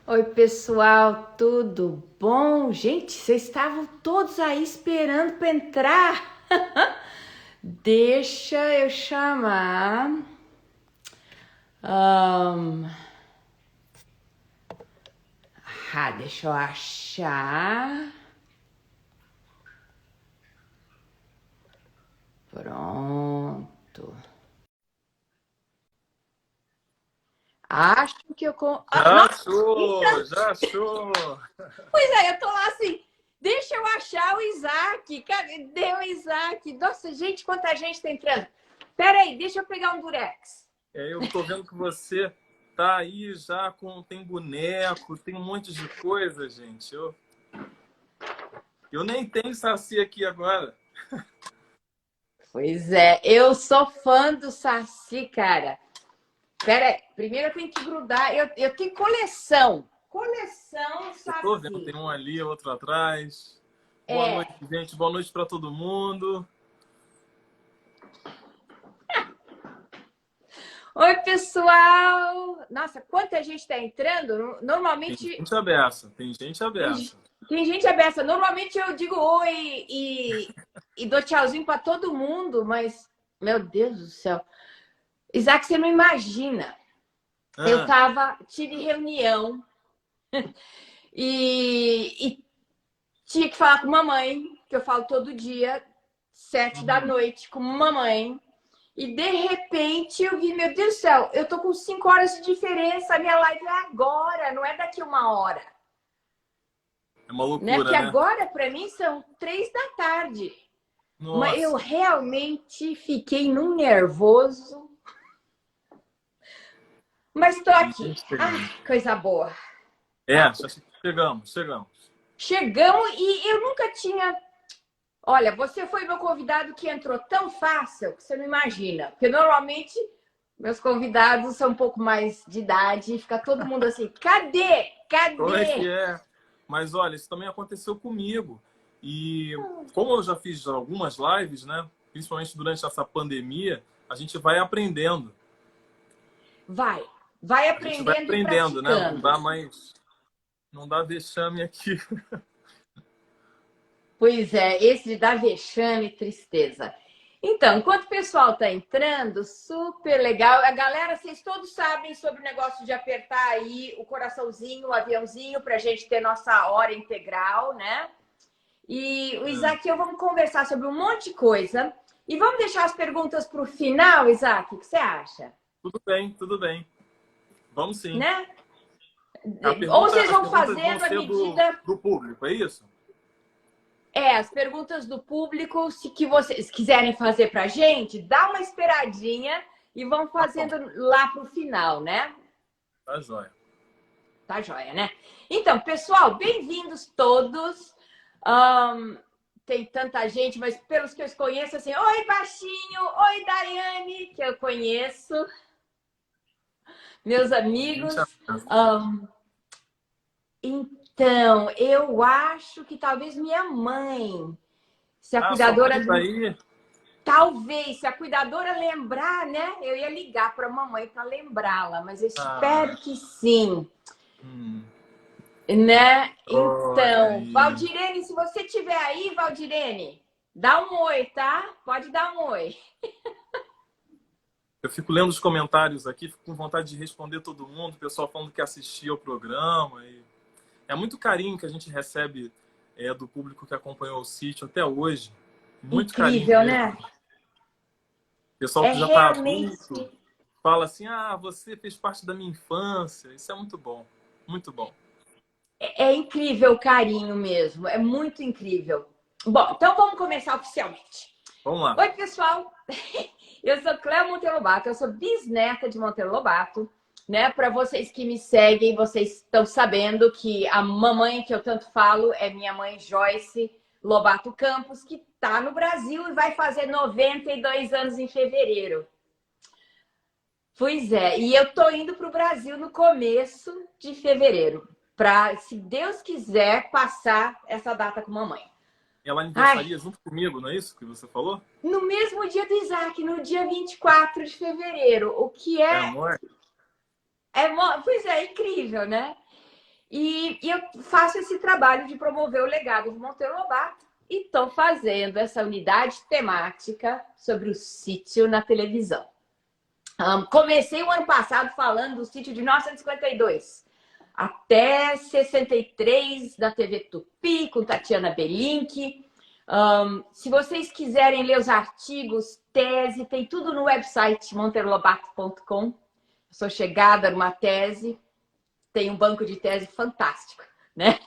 Oi, pessoal, tudo bom? Gente, vocês estavam todos aí esperando para entrar? Deixa eu chamar. Ahn, deixa eu achar. Pronto. Acho que Já nossa, achou, já achou. pois é, eu tô lá assim. Deixa eu achar o Isaac. Cadê o Isaac? Nossa, gente, quanta gente tá entrando. Pera aí, deixa eu pegar um Durex. Eu tô vendo que você tá aí já tem boneco, tem um monte de coisa, gente. Eu nem tenho saci aqui agora. Pois é, eu sou fã do Saci, cara. Pera aí, primeiro eu tenho que grudar. Eu tenho coleção. Coleção Eu tô vendo, Saci. tem um ali, outro atrás. Boa É. noite, gente. Boa noite para todo mundo. Oi, pessoal! Nossa, quanta gente tá entrando. Tem Normalmente gente aberta, tem gente tem, aberta. tem gente aberta. Normalmente eu digo oi e dou tchauzinho para todo mundo, mas, meu Deus do céu. Isaac, você não imagina. Ah, Tive reunião e tinha que falar com mamãe, que eu falo todo dia, 7 da noite, com mamãe. E de repente eu vi, meu Deus do céu, eu tô com 5 horas de diferença, a minha live é agora, não é daqui 1 hora. é uma Né? Porque loucura, né? agora, para mim, são 3 da tarde. Mas eu Nossa, realmente fiquei num nervoso. Mas tô aqui. gente Ai, chegando. coisa boa. É, já chegamos. Chegamos e eu nunca tinha. Olha, você foi meu convidado que entrou tão fácil que você não imagina. Porque normalmente meus convidados são um pouco mais de idade e fica todo mundo assim: cadê? Como é que Cadê? é? Mas olha, isso também aconteceu comigo. E como eu já fiz algumas lives, né? Principalmente durante essa pandemia, a gente vai aprendendo. Vai A gente vai aprendendo e aprendendo, né? praticando. Não dá vexame aqui. Pois é, esse dá vexame e tristeza. Então, enquanto o pessoal está entrando, super legal. A galera, vocês todos sabem sobre o negócio de apertar aí o coraçãozinho, o aviãozinho, para a gente ter nossa hora integral, né? E o Isaac e eu vamos conversar sobre um monte de coisa. E vamos deixar as perguntas para o final, Isaac? O que você acha? Tudo bem, tudo bem. Vamos sim. Né? A Ou pergunta, vocês as vão perguntas vão fazendo à ser medida. do público, é isso? As perguntas do público, se que vocês quiserem fazer para a gente, dá uma esperadinha e vão Tá bom, fazendo lá para o final, né? tá jóia. Tá joia, né? Então, pessoal, bem-vindos todos. Ahn, Tem tanta gente, mas pelos que eu conheço, assim, oi, baixinho, oi, Daiane, que eu conheço, meus Gente, amigos. Ahn, então, eu acho que talvez minha mãe, se a sua cuidadora. mãe tá aí? Talvez, se a cuidadora lembrar, né? Eu ia ligar para a mamãe para lembrá-la, mas eu espero Ah, que sim, hum. né? Olha Então, aí. Valdirene, se você estiver aí, Valdirene, dá um oi, tá? Pode dar um oi. Eu fico lendo os comentários aqui, fico com vontade de responder todo mundo, o pessoal falando que assistia ao programa. É muito carinho que a gente recebe do público que acompanhou o sítio até hoje. Muito carinho Incrível, mesmo. né? O pessoal É que já está realmente. adulto fala assim: ah, você fez parte da minha infância. Isso é muito bom, muito bom. É incrível o carinho mesmo. É muito incrível. Bom, então vamos começar oficialmente. Vamos lá. Oi, pessoal. Eu sou Cléo Monteiro Lobato, eu sou bisneta de Monteiro Lobato, né? Para vocês que me seguem, vocês estão sabendo que a mamãe que eu tanto falo é minha mãe Joyce Lobato Campos, que está no Brasil e vai fazer 92 anos em fevereiro. Pois é, e eu tô indo para o Brasil no começo de fevereiro, para, se Deus quiser, passar essa data com mamãe. Ela Ai, aniversaria junto comigo, não é isso que você falou? no mesmo dia do Isaac, no dia 24 de fevereiro, o que É é amor? pois é, incrível, né? E eu faço esse trabalho de promover o legado de Monteiro Lobato e estou fazendo essa unidade temática sobre o sítio na televisão. Comecei o ano passado falando do sítio de 1952 até 63 da TV Tupi, com Tatiana Belink. Se vocês quiserem ler os artigos, tese, tem tudo no website monteirolobato.com. Sou chegada numa tese, tem um banco de tese fantástico, né?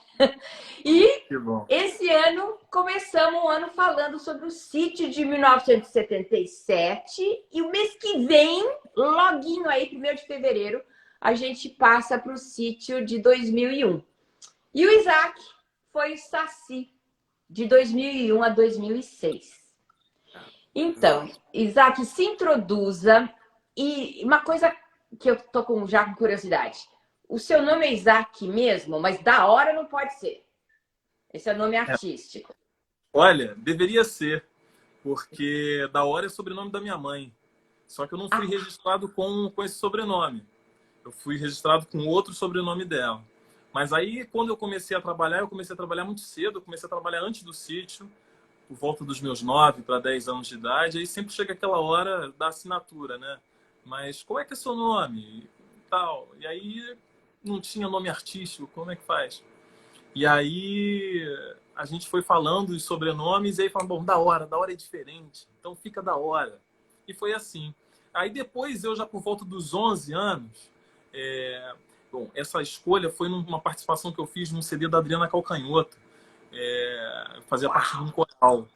E esse ano começamos o ano falando sobre o sítio de 1977 e o mês que vem, loguinho aí, 1º de fevereiro, a gente passa para o sítio de 2001. E o Isaac foi o Saci, de 2001 a 2006. Então, Isaac, se introduza. E uma coisa que eu tô já com curiosidade. O seu nome é Isaac mesmo, mas da hora não pode ser. Esse é o nome artístico. Olha, deveria ser, porque da hora é sobrenome da minha mãe. Só que eu não fui registrado com esse sobrenome. Eu fui registrado com outro sobrenome dela. Mas aí, quando eu comecei a trabalhar muito cedo. Eu comecei a trabalhar antes do sítio, por volta dos meus 9 para 10 anos de idade. Aí sempre chega aquela hora da assinatura, né? Mas qual é que é seu nome? E tal. E aí não tinha nome artístico, como é que faz? E aí a gente foi falando os sobrenomes e aí falando, bom, da hora é diferente, então fica da hora. E foi assim. Aí depois, eu já por volta dos 11 anos, bom, essa escolha foi numa participação que eu fiz num CD da Adriana Calcanhoto. Fazia parte de um coral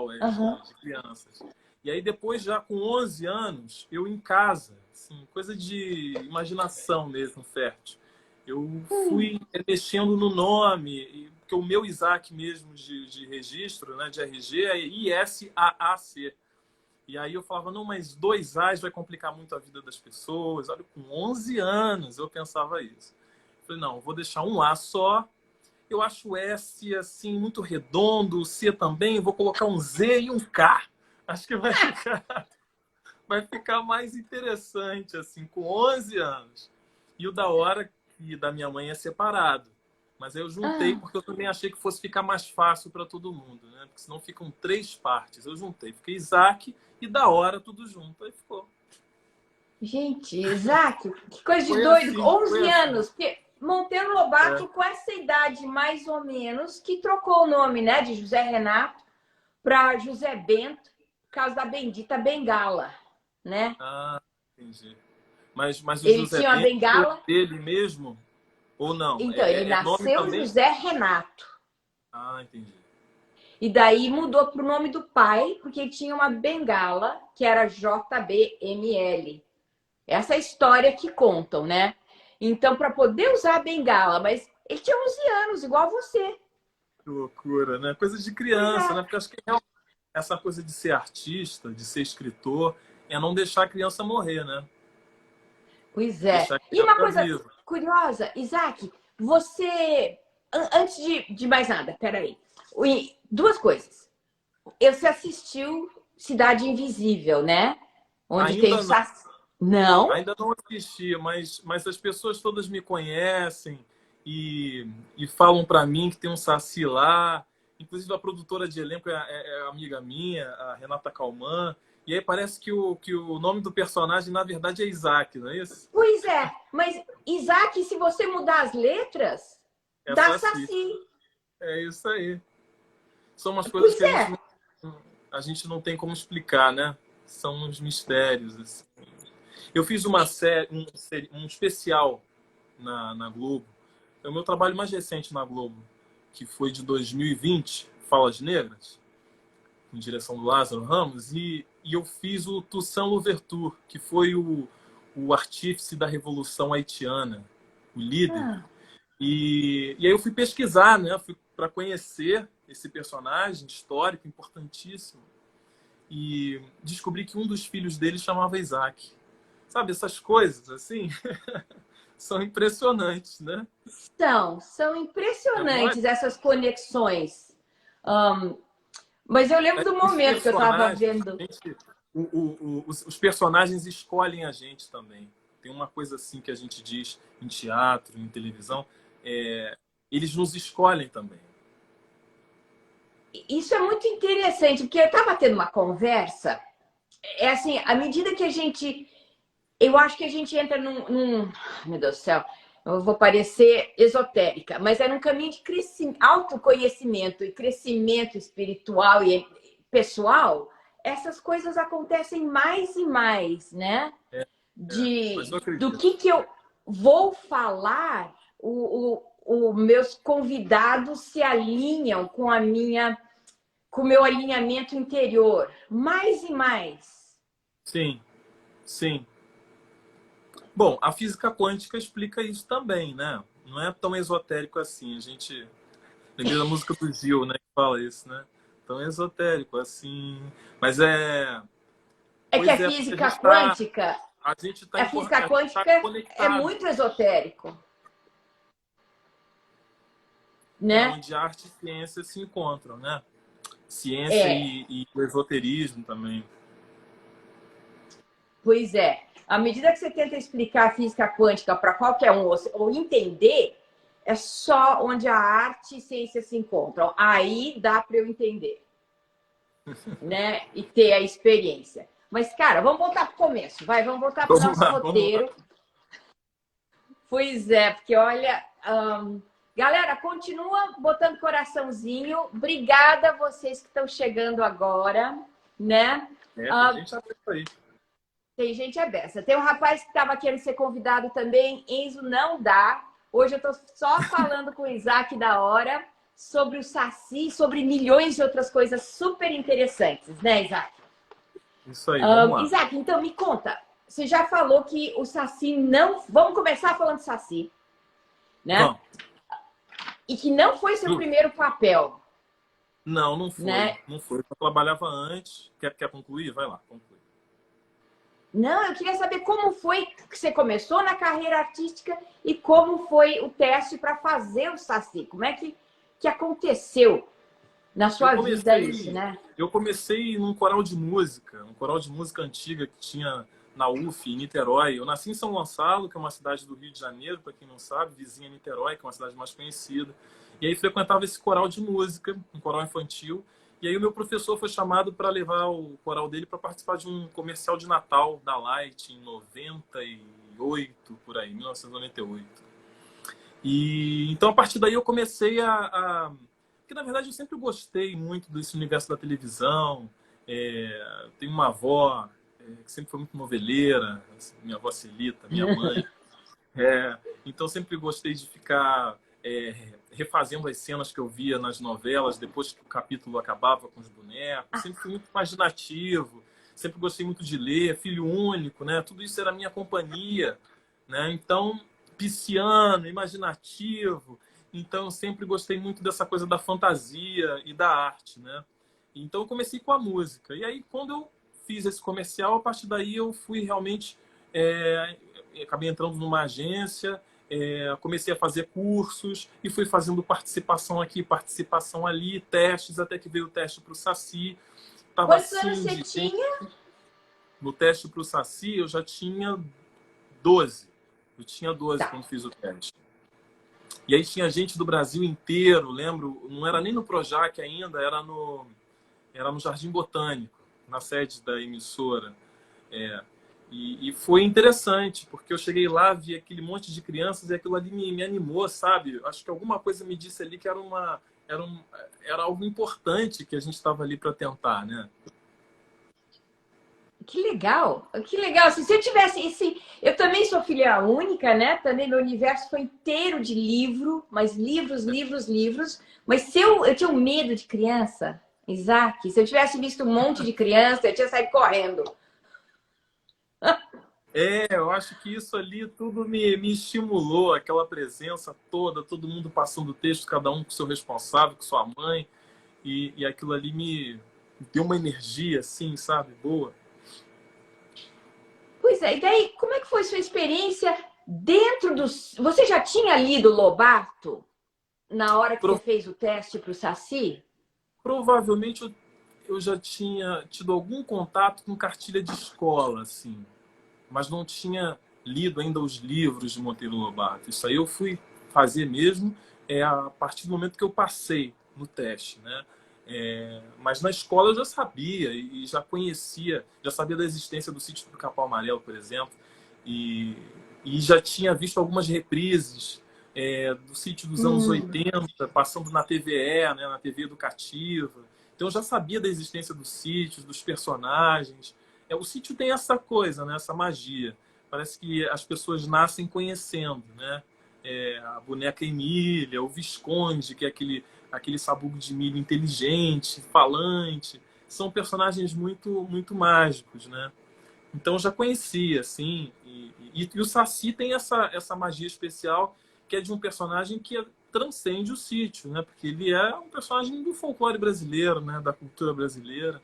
de crianças. E aí depois, já com 11 anos, eu em casa, assim, coisa de imaginação mesmo, fértil. Eu fui mexendo no nome, porque o meu Isaac mesmo de registro, né, de RG, é ISAAC. E aí eu falava, não, mas 2 A's vai complicar muito a vida das pessoas. Olha, com 11 anos eu pensava isso. Eu falei, não, vou deixar um A só. Eu acho o S, assim, muito redondo, o C também. Vou colocar um Z e um K. Acho que vai ficar mais interessante, assim, com 11 anos. E o da hora que da minha mãe é separado. Mas aí eu juntei porque eu também achei que fosse ficar mais fácil para todo mundo, né? Porque senão ficam 3 partes. Eu juntei. Fiquei Isaac e da hora tudo junto. Aí ficou. Gente, Isaac, que coisa de Foi doido. assim, 11 anos. Porque Monteiro Lobato, com essa idade mais ou menos, que trocou o nome, né? De José Renato para José Bento, por causa da bendita bengala, né? Ah, entendi. Mas o Ele José tinha uma Bento bengala. foi dele mesmo? Ou não? Então, ele Nome nasceu também? José Renato. Ah, entendi. E daí mudou para o nome do pai, porque tinha uma bengala que era JBML. Essa é a história que contam, né? Então, para poder usar a bengala, mas ele tinha 11 anos, igual você. Que loucura, né? Coisa de criança, né? Porque acho que essa coisa de ser artista, de ser escritor, é não deixar a criança morrer, né? Pois é. Deixar a E uma criança coisa viva. curiosa, Isaac, você... Antes de mais nada, peraí. 2 coisas. Você assistiu Cidade Invisível, né? Onde tem o Ainda não. Saci. Não? Ainda não assisti, mas as pessoas todas me conhecem e falam para mim que tem um Saci lá. Inclusive a produtora de elenco é amiga minha, a Renata Calman. E aí parece que o nome do personagem, na verdade, é Isaac, não é isso? Pois é, mas Isaac, se você mudar as letras, É dá Saci. Saci. É isso aí. São umas coisas Pois que é. a gente não tem como explicar, né? São uns mistérios, assim. Eu fiz uma série, um especial na Globo. É o meu trabalho mais recente na Globo, que foi de 2020, Falas Negras, com direção do Lázaro Ramos, e eu fiz o Toussaint Louverture, que foi o artífice da Revolução Haitiana, o líder. E aí eu fui pesquisar, né? Fui para conhecer esse personagem histórico importantíssimo e descobri que um dos filhos dele chamava Isaac. Sabe, essas coisas, assim, são impressionantes, né? São impressionantes essas conexões. Mas eu lembro do momento que eu estava vendo. Os personagens escolhem a gente também. Tem uma coisa assim que a gente diz em teatro, em televisão, eles nos escolhem também. Isso é muito interessante, porque eu estava tendo uma conversa, é assim, à medida que a gente... Eu acho que a gente entra meu Deus do céu, eu vou parecer esotérica, mas é num caminho de autoconhecimento e crescimento espiritual e pessoal. Essas coisas acontecem mais e mais, né? Mas eu Do acredito. que eu vou falar, os meus convidados se alinham com com o meu alinhamento interior, mais e mais. Sim, sim. Bom, a física quântica explica isso também, né? Não é tão esotérico assim. A gente lembrei da música do Gil, né? Que fala isso, né? Tão esotérico assim. Mas É que pois é, porque a gente a física tá quântica é conectado. muito esotérico, É né? onde arte e ciência se encontram, né? Ciência É, e o esoterismo também. pois é. À medida que você tenta explicar a física quântica para qualquer um, ou entender, é só onde a arte e ciência se encontram. Aí dá para eu entender, né? E ter a experiência. Mas, cara, vamos voltar para o começo, vai, vamos voltar para o Vamos nosso lá, vamos lá. roteiro. Pois é, porque olha, galera, continua botando coraçãozinho. Obrigada a vocês que estão chegando agora, né? Tem gente aberta aí. Tem gente aberta. Tem um rapaz que estava querendo ser convidado também. Enzo, não dá. Hoje eu estou só falando com o Isaac da hora sobre o Saci, sobre milhões de outras coisas super interessantes, né, Isaac? Isso aí, vamos lá. Isaac, então me conta. Você já falou que o Saci não... Vamos começar falando de Saci, né? Vamos. E que não foi seu primeiro papel. Não, não foi. Né? Não foi. Eu trabalhava antes. Quer concluir? Vai lá, conclui. Não, eu queria saber como foi que você começou na carreira artística e como foi o teste para fazer o Saci. Como é que aconteceu na sua vida isso, né? Eu comecei num coral de música, um coral de música antiga que tinha na UF, em Niterói. Eu nasci em São Gonçalo, que é uma cidade do Rio de Janeiro, para quem não sabe, vizinha a Niterói, que é uma cidade mais conhecida. E aí frequentava esse coral de música, um coral infantil. E aí o meu professor foi chamado para levar o coral dele para participar de um comercial de Natal da Light em 98, por aí, 1998. E então a partir daí eu comecei porque na verdade eu sempre gostei muito desse universo da televisão. Tenho uma avó que sempre foi muito noveleira, minha avó Celita, minha mãe. Então sempre gostei de ficar refazendo as cenas que eu via nas novelas depois que o capítulo acabava com os bonecos. Sempre fui muito imaginativo, sempre gostei muito de ler, filho único, né? Tudo isso era minha companhia, né? Então, pisciano, imaginativo. Então, eu sempre gostei muito dessa coisa da fantasia e da arte, né? Então, eu comecei com a música. E aí, quando eu fiz esse comercial, a partir daí eu fui realmente... acabei entrando numa agência, comecei a fazer cursos e fui fazendo participação aqui, participação ali, testes, até que veio o teste para o Saci. Quantos anos você tinha? No teste para o Saci, eu já tinha 12. Eu tinha 12 Tá. quando fiz o teste. E aí tinha gente do Brasil inteiro, lembro, não era nem no Projac ainda, era no Jardim Botânico, na sede da emissora. E foi interessante, porque eu cheguei lá, vi aquele monte de crianças e aquilo ali me animou, sabe? Acho que alguma coisa me disse ali que era algo importante que a gente estava ali para tentar, né? Que legal, que legal. Se eu tivesse esse... Eu também sou filha única, né? Também meu universo foi inteiro de livro, mas livros, livros, livros. Mas se eu tinha um medo de criança, Isaac, se eu tivesse visto um monte de criança, eu tinha saído correndo. Eu acho que isso ali tudo me estimulou, aquela presença toda, todo mundo passando o texto, cada um com seu responsável, com sua mãe. E aquilo ali me deu uma energia, assim, sabe? Boa. Pois é, e daí, como é que foi sua experiência dentro dos... Você já tinha lido Lobato na hora que você fez o teste para o Saci? Provavelmente eu já tinha tido algum contato com cartilha de escola, assim, mas não tinha lido ainda os livros de Monteiro Lobato. Isso aí eu fui fazer mesmo a partir do momento que eu passei no teste, né? Mas na escola eu já sabia e já conhecia, já sabia da existência do Sítio do Pica-Pau Amarelo, por exemplo, e já tinha visto algumas reprises do Sítio dos anos 80, passando na TVE, né, na TV educativa. Então eu já sabia da existência dos sítios, dos personagens. O sítio tem essa coisa, né, essa magia. Parece que as pessoas nascem conhecendo, né? A boneca Emília, o Visconde, que é aquele sabugo de milho inteligente, falante. São personagens muito, muito mágicos, né? Então eu já conhecia, assim. E o Saci tem essa magia especial, que é de um personagem que transcende o sítio, né? Porque ele é um personagem do folclore brasileiro, né? Da cultura brasileira.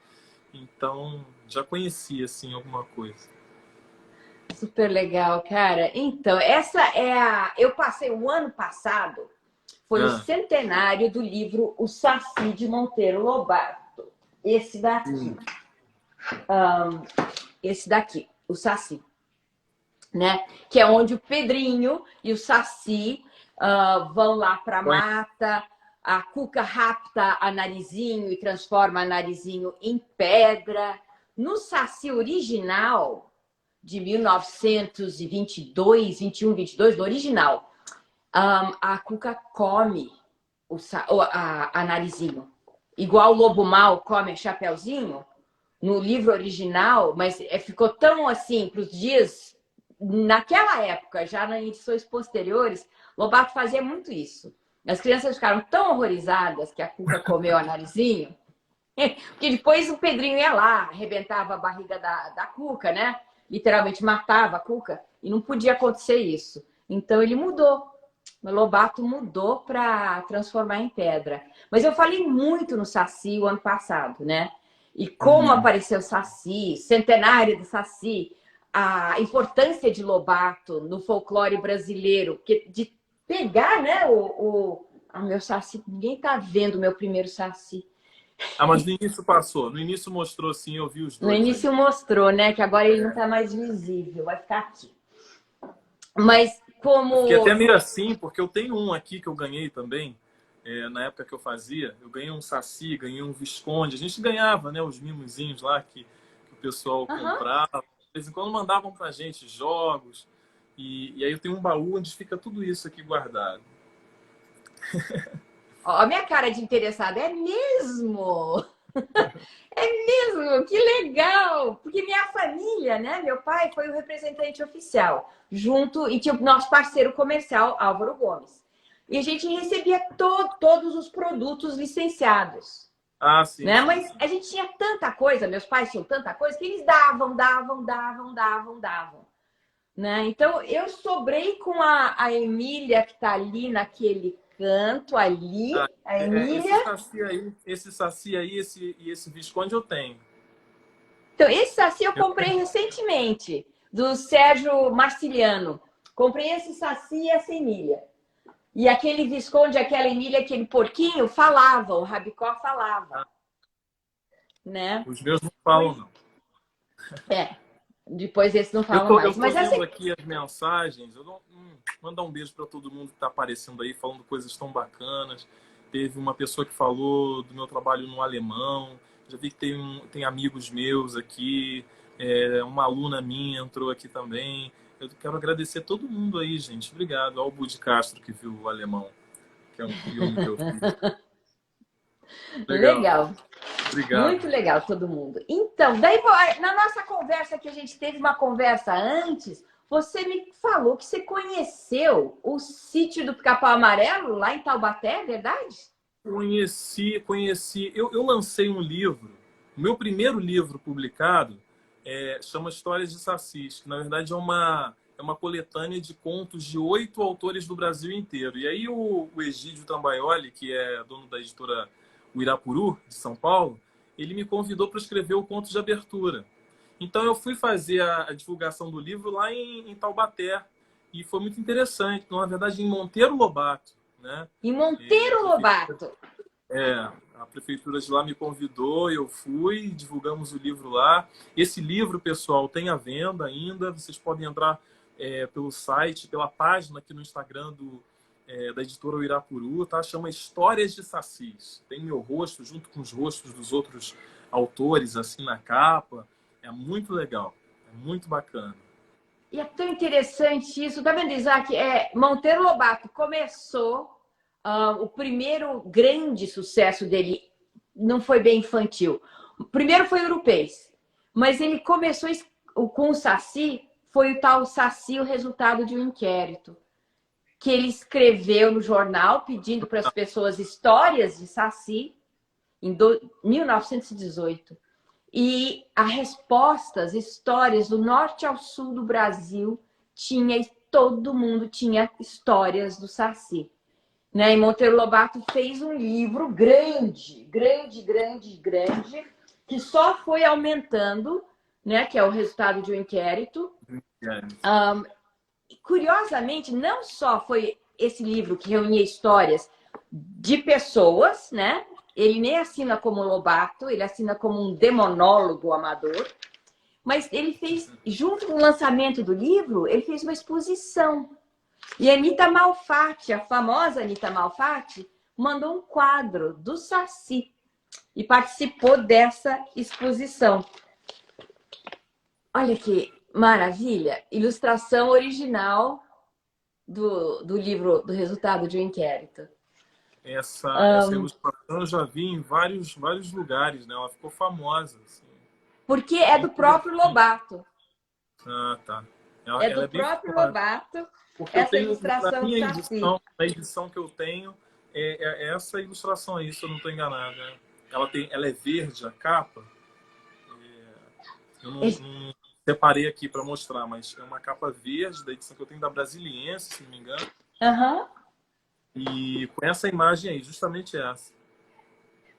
Então já conhecia, assim, alguma coisa. Super legal, cara. Então, eu passei o ano passado, foi o centenário do livro O Saci de Monteiro Lobato. Esse daqui. Esse daqui, o Saci. Né? Que é onde o Pedrinho e o Saci vão lá para a mata, a Cuca rapta a Narizinho e transforma a Narizinho em pedra. No Saci original, de 1922, 21, 22, do original, a Cuca come a Narizinho. Igual o Lobo Mau come a Chapeuzinho, no livro original, mas ficou tão assim, para os dias... Naquela época, já nas edições posteriores, Lobato fazia muito isso. As crianças ficaram tão horrorizadas que a Cuca comeu a Narizinho, que depois o Pedrinho ia lá, arrebentava a barriga da Cuca, né? Literalmente matava a Cuca, e não podia acontecer isso. Então ele mudou. O Lobato mudou para transformar em pedra. Mas eu falei muito no Saci o ano passado, né? E como apareceu o Saci, centenário do Saci, a importância de Lobato no folclore brasileiro, de pegar, né, meu Saci, ninguém tá vendo o meu primeiro Saci. Mas no início passou, no início mostrou sim, eu vi os dois. No início mostrou, né, que agora ele não tá mais visível, vai ficar aqui. Mas como... Eu fiquei até meio assim, porque eu tenho um aqui que eu ganhei também, na época que eu fazia, eu ganhei um Saci, ganhei um Visconde, a gente ganhava, né, os mimozinhos lá que o pessoal comprava. De vez em quando mandavam pra gente jogos. E aí eu tenho um baú onde fica tudo isso aqui guardado. Ó, a minha cara de interessada é mesmo? É mesmo? Que legal! Porque minha família, né? Meu pai foi o representante oficial, junto, e tinha o nosso parceiro comercial, Álvaro Gomes. E a gente recebia todos os produtos licenciados. Sim. Né? Mas a gente tinha tanta coisa, meus pais tinham tanta coisa, que eles davam. Né? Então, eu sobrei com a Emília, que está ali naquele canto, ali. A Emília. Esse Saci aí e esse Visconde eu tenho. Então, esse Saci eu comprei recentemente, do Sérgio Marciliano. Comprei esse Saci e essa Emília. E aquele Visconde, aquela Emília, aquele porquinho, falava, o Rabicó falava. Né? Os meus não falam, não. Depois esses não falam mais. Eu tô vendo aqui as mensagens. Eu mandar um beijo para todo mundo que está aparecendo aí, falando coisas tão bacanas. Teve uma pessoa que falou do meu trabalho no alemão. Já vi que tem amigos meus aqui. Uma aluna minha entrou aqui também. Eu quero agradecer todo mundo aí, gente. Obrigado. Ao Budi Castro, que viu o Alemão, que é um filme que eu fiz. Legal. Obrigado. Muito legal, todo mundo. Então, daí na nossa conversa que a gente teve uma conversa antes, você me falou que você conheceu o Sítio do Pica-Pau Amarelo lá em Taubaté, é verdade? Conheci. Eu lancei um livro. O meu primeiro livro publicado chama Histórias de Sacis, que na verdade é uma coletânea de contos de 8 autores do Brasil inteiro. E aí o Egídio Tambaioli, que é dono da editora o Irapuru, de São Paulo, ele me convidou para escrever o conto de abertura. Então eu fui fazer a divulgação do livro lá em Taubaté. E foi muito interessante. Na verdade, em Monteiro Lobato. Né? Em Monteiro Lobato? A prefeitura de lá me convidou, eu fui, divulgamos o livro lá. Esse livro, pessoal, tem à venda ainda. Vocês podem entrar pelo site, pela página aqui no Instagram da editora Uirapuru, tá? Chama Histórias de Sacis. Tem meu rosto junto com os rostos dos outros autores, assim, na capa. É muito legal, é muito bacana. E é tão interessante isso. Tá vendo, Isaac? Monteiro Lobato começou, o primeiro grande sucesso dele não foi bem infantil. O primeiro foi Europeus, mas ele começou com o Saci, foi o tal Saci, o resultado de um inquérito, que ele escreveu no jornal pedindo para as pessoas histórias de Saci em 1918. E as respostas, histórias do norte ao sul do Brasil, todo mundo tinha histórias do Saci. Né? E Monteiro Lobato fez um livro grande, que só foi aumentando, né? Que é o resultado de um inquérito. Curiosamente, não só foi esse livro que reunia histórias de pessoas, né? Ele nem assina como Lobato, ele assina como um demonólogo amador. Mas ele fez, junto com o lançamento do livro, ele fez uma exposição. E a Anita Malfatti, a famosa Anita Malfatti, mandou um quadro do Saci e participou dessa exposição. Olha que maravilha! Ilustração original do livro do resultado de um inquérito. Essa ilustração eu já vi em vários lugares, né? Ela ficou famosa. Assim. Porque é do próprio Lobato. Ah, tá. É do próprio Lobato. Porque essa ilustração na minha edição, na edição que eu tenho, é essa ilustração aí, se eu não estou enganado. Né? Ela é verde, a capa. Eu não separei aqui para mostrar, mas é uma capa verde da edição que eu tenho da Brasiliense, se não me engano. E com essa imagem aí, justamente essa.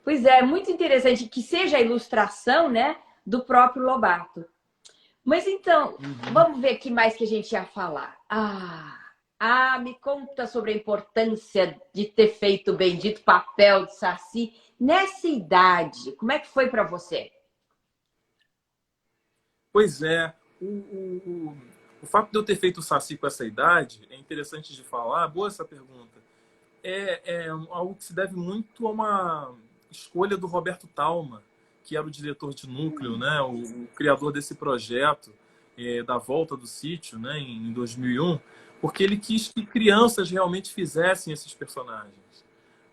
Pois é, muito interessante que seja a ilustração, né, do próprio Lobato. Mas então, vamos ver o que mais que a gente ia falar. Me conta sobre a importância de ter feito o bendito papel de Saci nessa idade. Como é que foi para você? Pois é, o fato de eu ter feito o Saci com essa idade é interessante de falar. Boa essa pergunta. É algo que se deve muito a uma escolha do Roberto Talma, que era o diretor de núcleo, né? O criador desse projeto da volta do sítio, né? Em 2001, porque ele quis que crianças realmente fizessem esses personagens,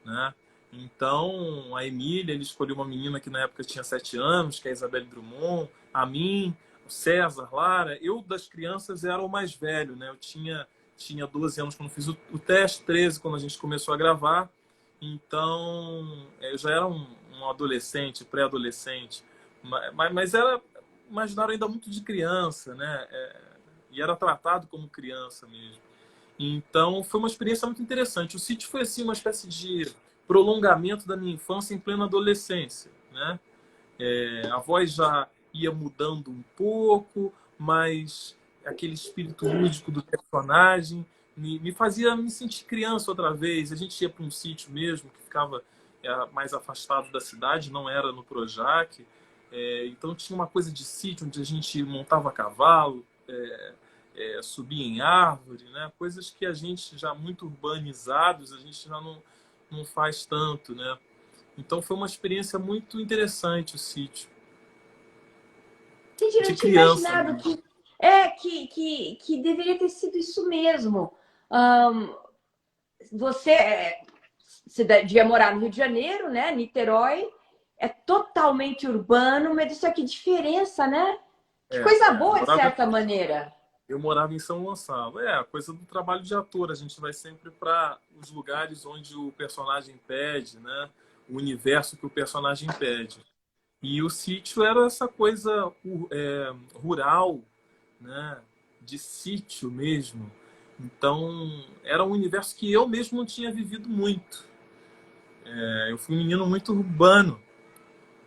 né? Então, a Emília, ele escolheu uma menina que na época tinha 7 anos, que é a Isabelle Drummond, a mim, o César, Lara. Eu, das crianças, era o mais velho, né? Eu tinha 12 anos quando fiz o teste, 13 quando a gente começou a gravar. Então, eu já era um adolescente, pré-adolescente, mas era imaginário ainda muito de criança, né? E era tratado como criança mesmo. Então, foi uma experiência muito interessante. O sítio foi assim uma espécie de prolongamento da minha infância em plena adolescência, né? A voz já ia mudando um pouco, mas aquele espírito lúdico do personagem me fazia me sentir criança outra vez. A gente ia para um sítio mesmo, que ficava mais afastado da cidade, não era no Projac. Então tinha uma coisa de sítio, onde a gente montava a cavalo, subia em árvore, né? Coisas que a gente, já muito urbanizados, a gente já não faz tanto, né? Então foi uma experiência muito interessante o sítio. Gente, eu não tinha imaginado que deveria ter sido isso mesmo. Você devia morar no Rio de Janeiro, né? Niterói é totalmente urbano, mas isso aqui é diferença, né? Que coisa boa, de certa maneira. Eu morava em São Gonçalo. A coisa do trabalho de ator. A gente vai sempre para os lugares onde o personagem pede, né? O universo que o personagem pede. E o sítio era essa coisa rural, né? De sítio mesmo. Então, era um universo que eu mesmo não tinha vivido muito. Eu fui um menino muito urbano.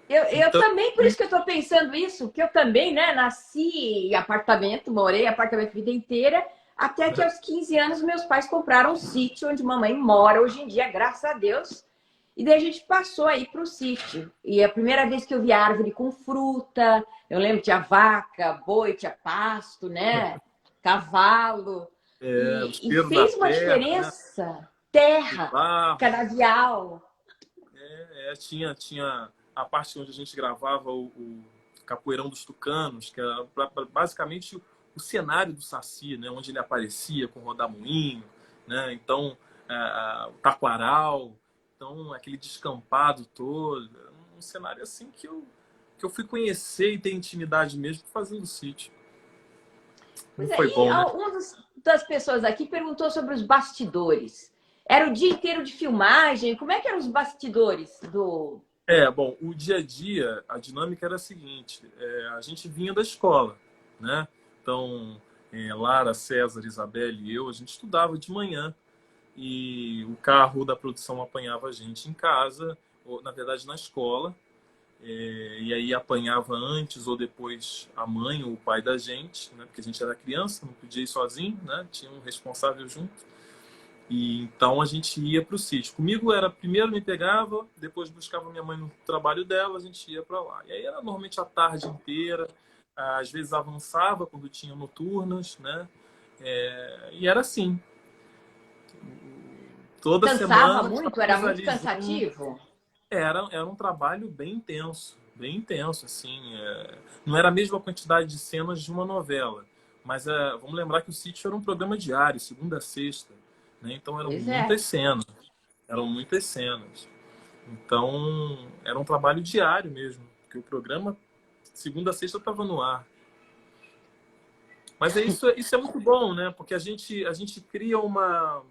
Eu também, por isso que eu estou pensando isso, que eu também, né, nasci em apartamento, morei em apartamento a vida inteira, até que aos 15 anos meus pais compraram um sítio onde mamãe mora hoje em dia, graças a Deus. E daí a gente passou aí para o sítio. E a primeira vez que eu vi árvore com fruta, eu lembro, tinha vaca, boi, tinha pasto, né? Cavalo. E fez uma diferença. terra, barro. canavial. Tinha a parte onde a gente gravava o Capoeirão dos Tucanos, que era basicamente o cenário do Saci, né? Onde ele aparecia com o rodamuinho, né? Então, o taquaral, então aquele descampado todo. Um cenário assim que eu fui conhecer e ter intimidade mesmo fazendo sítio. Pois Não é, foi e bom, né? uma das pessoas aqui perguntou sobre os bastidores. Era o dia inteiro de filmagem? Como é que eram os bastidores do... Bom, o dia a dia, a dinâmica era a seguinte: a gente vinha da escola, né? Então, Lara, César, Isabelle e eu, a gente estudava de manhã e o carro da produção apanhava a gente em casa, ou na verdade na escola, e aí apanhava antes ou depois a mãe ou o pai da gente, né? Porque a gente era criança, não podia ir sozinho, né? Tinha um responsável junto. E então a gente ia para o sítio. Comigo era primeiro me pegava, depois buscava minha mãe no trabalho dela, a gente ia para lá. E aí era normalmente a tarde inteira, às vezes avançava quando tinha noturnas, né? E era assim. Toda Cansava semana muito? Era estávamos muito ali juntos. cansativo? Era um trabalho bem intenso, assim. Não era a mesma quantidade de cenas de uma novela, mas vamos lembrar que o sítio era um programa diário, segunda a sexta, né? Então Pois é. eram muitas cenas. Então era um trabalho diário mesmo, porque o programa segunda a sexta estava no ar. Mas isso é muito bom, né? Porque a gente cria uma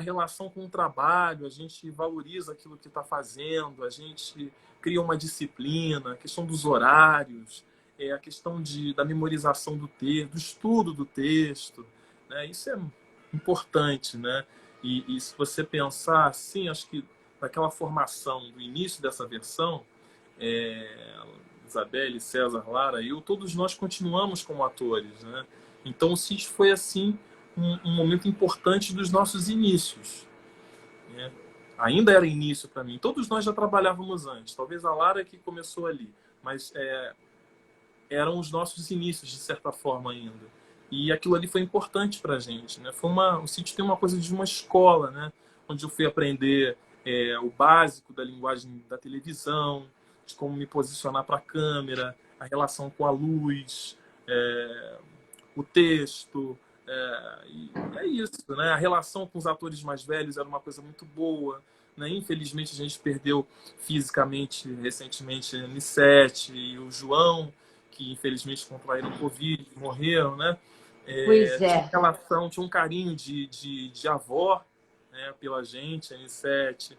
relação com o trabalho, a gente valoriza aquilo que está fazendo, a gente cria uma disciplina, a questão dos horários, a questão da memorização do texto, do estudo do texto, né? Isso é importante, né? E se você pensar assim, acho que naquela formação do início dessa versão, Isabelle, César, Lara, eu, todos nós continuamos como atores, né? Então o sítio foi assim um momento importante dos nossos inícios, né? Ainda era início para mim. Todos nós já trabalhávamos antes. Talvez a Lara que começou ali, mas eram os nossos inícios de certa forma ainda. E aquilo ali foi importante para a gente, né? O sítio tem uma coisa de uma escola, né? Onde eu fui aprender o básico da linguagem da televisão, de como me posicionar para a câmera, a relação com a luz, o texto. E é isso, né? A relação com os atores mais velhos era uma coisa muito boa, né? Infelizmente a gente perdeu fisicamente recentemente a Nissete e o João, que infelizmente contraíram Covid, morreram, né? Pois Tinha é. relação, tinha um carinho de avó, né, pela gente, a Nissete.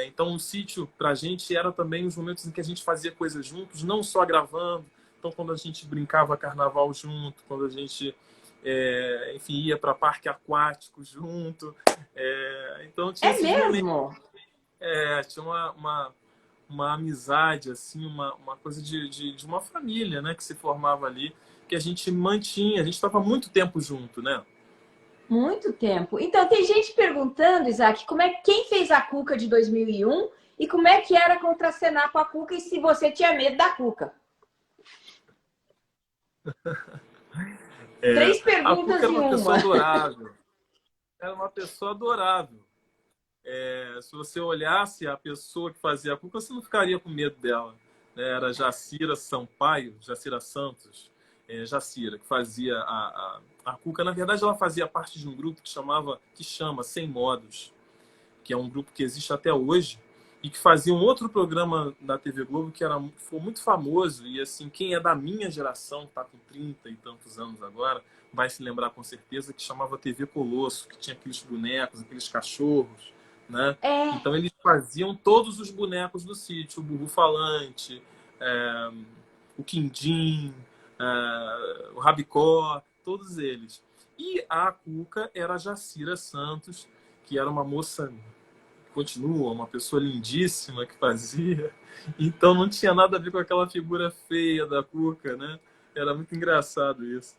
Então o sítio para a gente era também os momentos em que a gente fazia coisas juntos, não só gravando. Então quando a gente brincava carnaval junto, quando a gente enfim, ia para parque aquático junto. Então tinha É esses momentos. mesmo? Tinha uma amizade, assim, uma coisa de uma família, né, que se formava ali, que a gente mantinha. A gente estava muito tempo junto, né? Muito tempo. Então, tem gente perguntando, Isaac, quem fez a Cuca de 2001 e como é que era contracenar com a Cuca e se você tinha medo da Cuca? Três A Cuca perguntas era em uma pessoa uma. adorável. Era uma pessoa adorável. Se você olhasse a pessoa que fazia a Cuca, você não ficaria com medo dela, né? Era Jacira Sampaio, Jacira Santos, Jacira, que fazia a Cuca. Na verdade, ela fazia parte de um grupo que chama Sem Modos, que é um grupo que existe até hoje e que fazia um outro programa na TV Globo que foi muito famoso. E assim, quem é da minha geração, que está com 30 e tantos anos agora, vai se lembrar com certeza, que chamava TV Colosso, que tinha aqueles bonecos, aqueles cachorros, né? É, Então eles faziam todos os bonecos do sítio, o Burro Falante, o Quindim, o Rabicó, todos eles. E a Cuca era a Jacira Santos, que era uma moça, continua, uma pessoa lindíssima que fazia. Então não tinha nada a ver com aquela figura feia da Cuca, né? Era muito engraçado isso.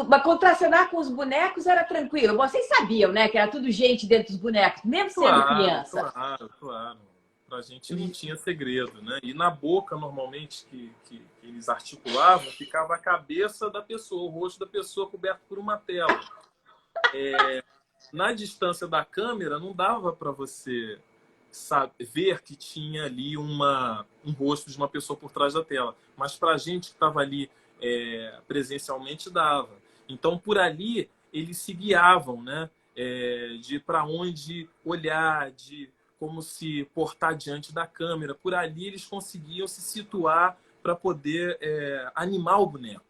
mas contracenar com os bonecos era tranquilo. Vocês sabiam, né, que era tudo gente dentro dos bonecos, mesmo sendo Claro, criança. claro, claro. Pra gente não tinha segredo, né? E na boca, normalmente, que eles articulavam, ficava a cabeça da pessoa, o rosto da pessoa coberto por uma tela. Na distância da câmera, não dava para você ver que tinha ali um rosto de uma pessoa por trás da tela. Mas para a gente que estava ali presencialmente, dava. Então, por ali, eles se guiavam, né? De para onde olhar, de como se portar diante da câmera. Por ali, eles conseguiam se situar para poder animar o boneco.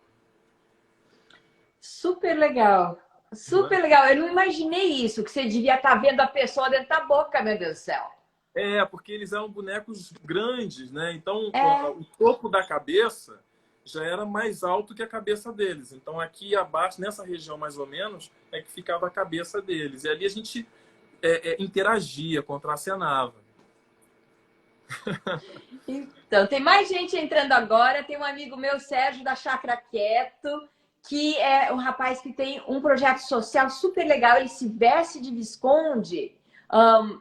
Super legal. Né? Super legal. Eu não imaginei isso, que você devia estar vendo a pessoa dentro da boca, meu Deus do céu. Porque eles eram bonecos grandes, né? Então, É. o topo da cabeça já era mais alto que a cabeça deles. Então, aqui abaixo, nessa região mais ou menos, é que ficava a cabeça deles. E ali a gente interagia, contracenava. Então, tem mais gente entrando agora. Tem um amigo meu, Sérgio, da Chácara Quieto, que é um rapaz que tem um projeto social super legal. Ele se veste de Visconde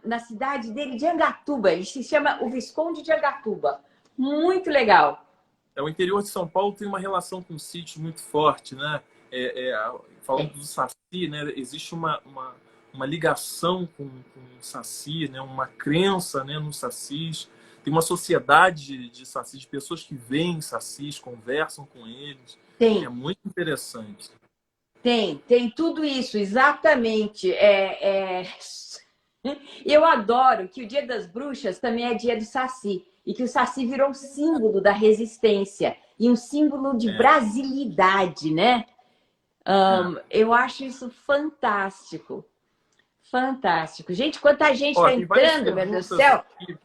na cidade dele, de Angatuba. Ele se chama o Visconde de Angatuba. Muito legal. O interior de São Paulo tem uma relação com o sítio muito forte, né? Falando do Saci, né? Existe uma ligação com o Saci, né? Uma crença, né, nos Sacis. Tem uma sociedade de Sacis, de pessoas que veem Sacis, conversam com eles. Tem. É muito interessante. Tem tudo isso, exatamente. Eu adoro que o Dia das Bruxas também é dia do Saci. E que o Saci virou um símbolo da resistência e um símbolo de brasilidade, né? Eu acho isso fantástico. Fantástico. Gente, quanta gente está entrando, meu Deus do céu. Aqui,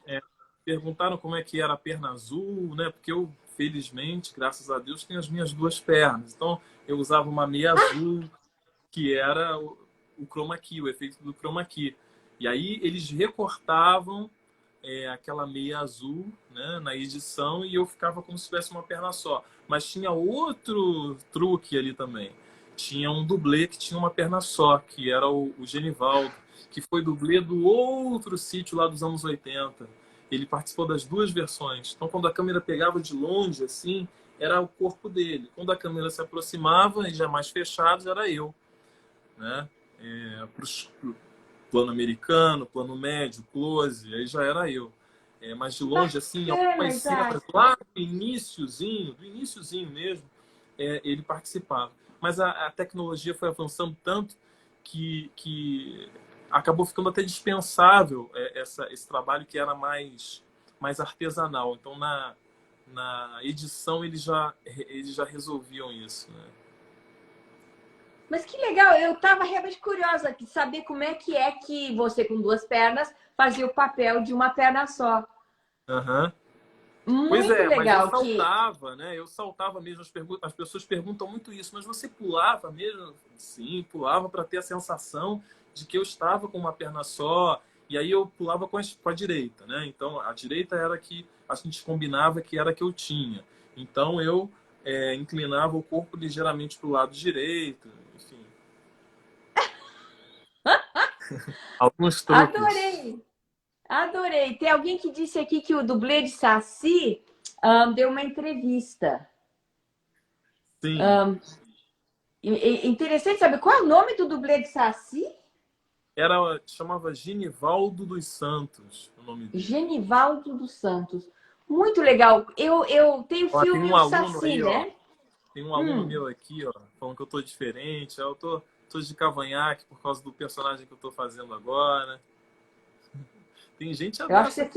perguntaram como é que era a perna azul, né? Porque eu, felizmente, graças a Deus, tenho as minhas duas pernas. Então, eu usava uma meia azul, que era o chroma key, o efeito do chroma key. E aí eles recortavam aquela meia azul, né, na edição, e eu ficava como se tivesse uma perna só. Mas tinha outro truque ali também. Tinha um dublê que tinha uma perna só, que era o Genivaldo, que foi dublê do outro sítio lá dos anos 80. Ele participou das duas versões. Então, quando a câmera pegava de longe, assim, era o corpo dele. Quando a câmera se aproximava, e já mais fechado, era eu. Né? Pro plano americano, plano médio, close, aí já era eu. Mas de longe, assim, algumas cenas lá do iniciozinho mesmo, ele participava. Mas a tecnologia foi avançando tanto que acabou ficando até dispensável esse trabalho que era mais artesanal. Então, na edição, eles já resolviam isso, né? Mas que legal, eu estava realmente curiosa de saber como é que você, com duas pernas, fazia o papel de uma perna só. Uhum. Muito legal. Mas eu saltava, né? Eu saltava mesmo. As pessoas perguntam muito isso, mas você pulava mesmo? Sim, pulava para ter a sensação de que eu estava com uma perna só. E aí eu pulava com a direita, né? Então a direita era que a gente combinava que era a que eu tinha. Então eu inclinava o corpo ligeiramente para o lado direito. Enfim. Alguns truques. Adorei. Tem alguém que disse aqui que o dublê de Saci deu uma entrevista. Sim. Interessante saber qual é o nome do dublê de Saci? Chamava Genivaldo dos Santos, o nome dele. Genivaldo dos Santos. Muito legal. Eu tenho filme do Saci, aí, né? Tem um aluno meu aqui, ó, falando que eu tô diferente. Eu tô de cavanhaque por causa do personagem que eu tô fazendo agora. Tem gente Eu acho que você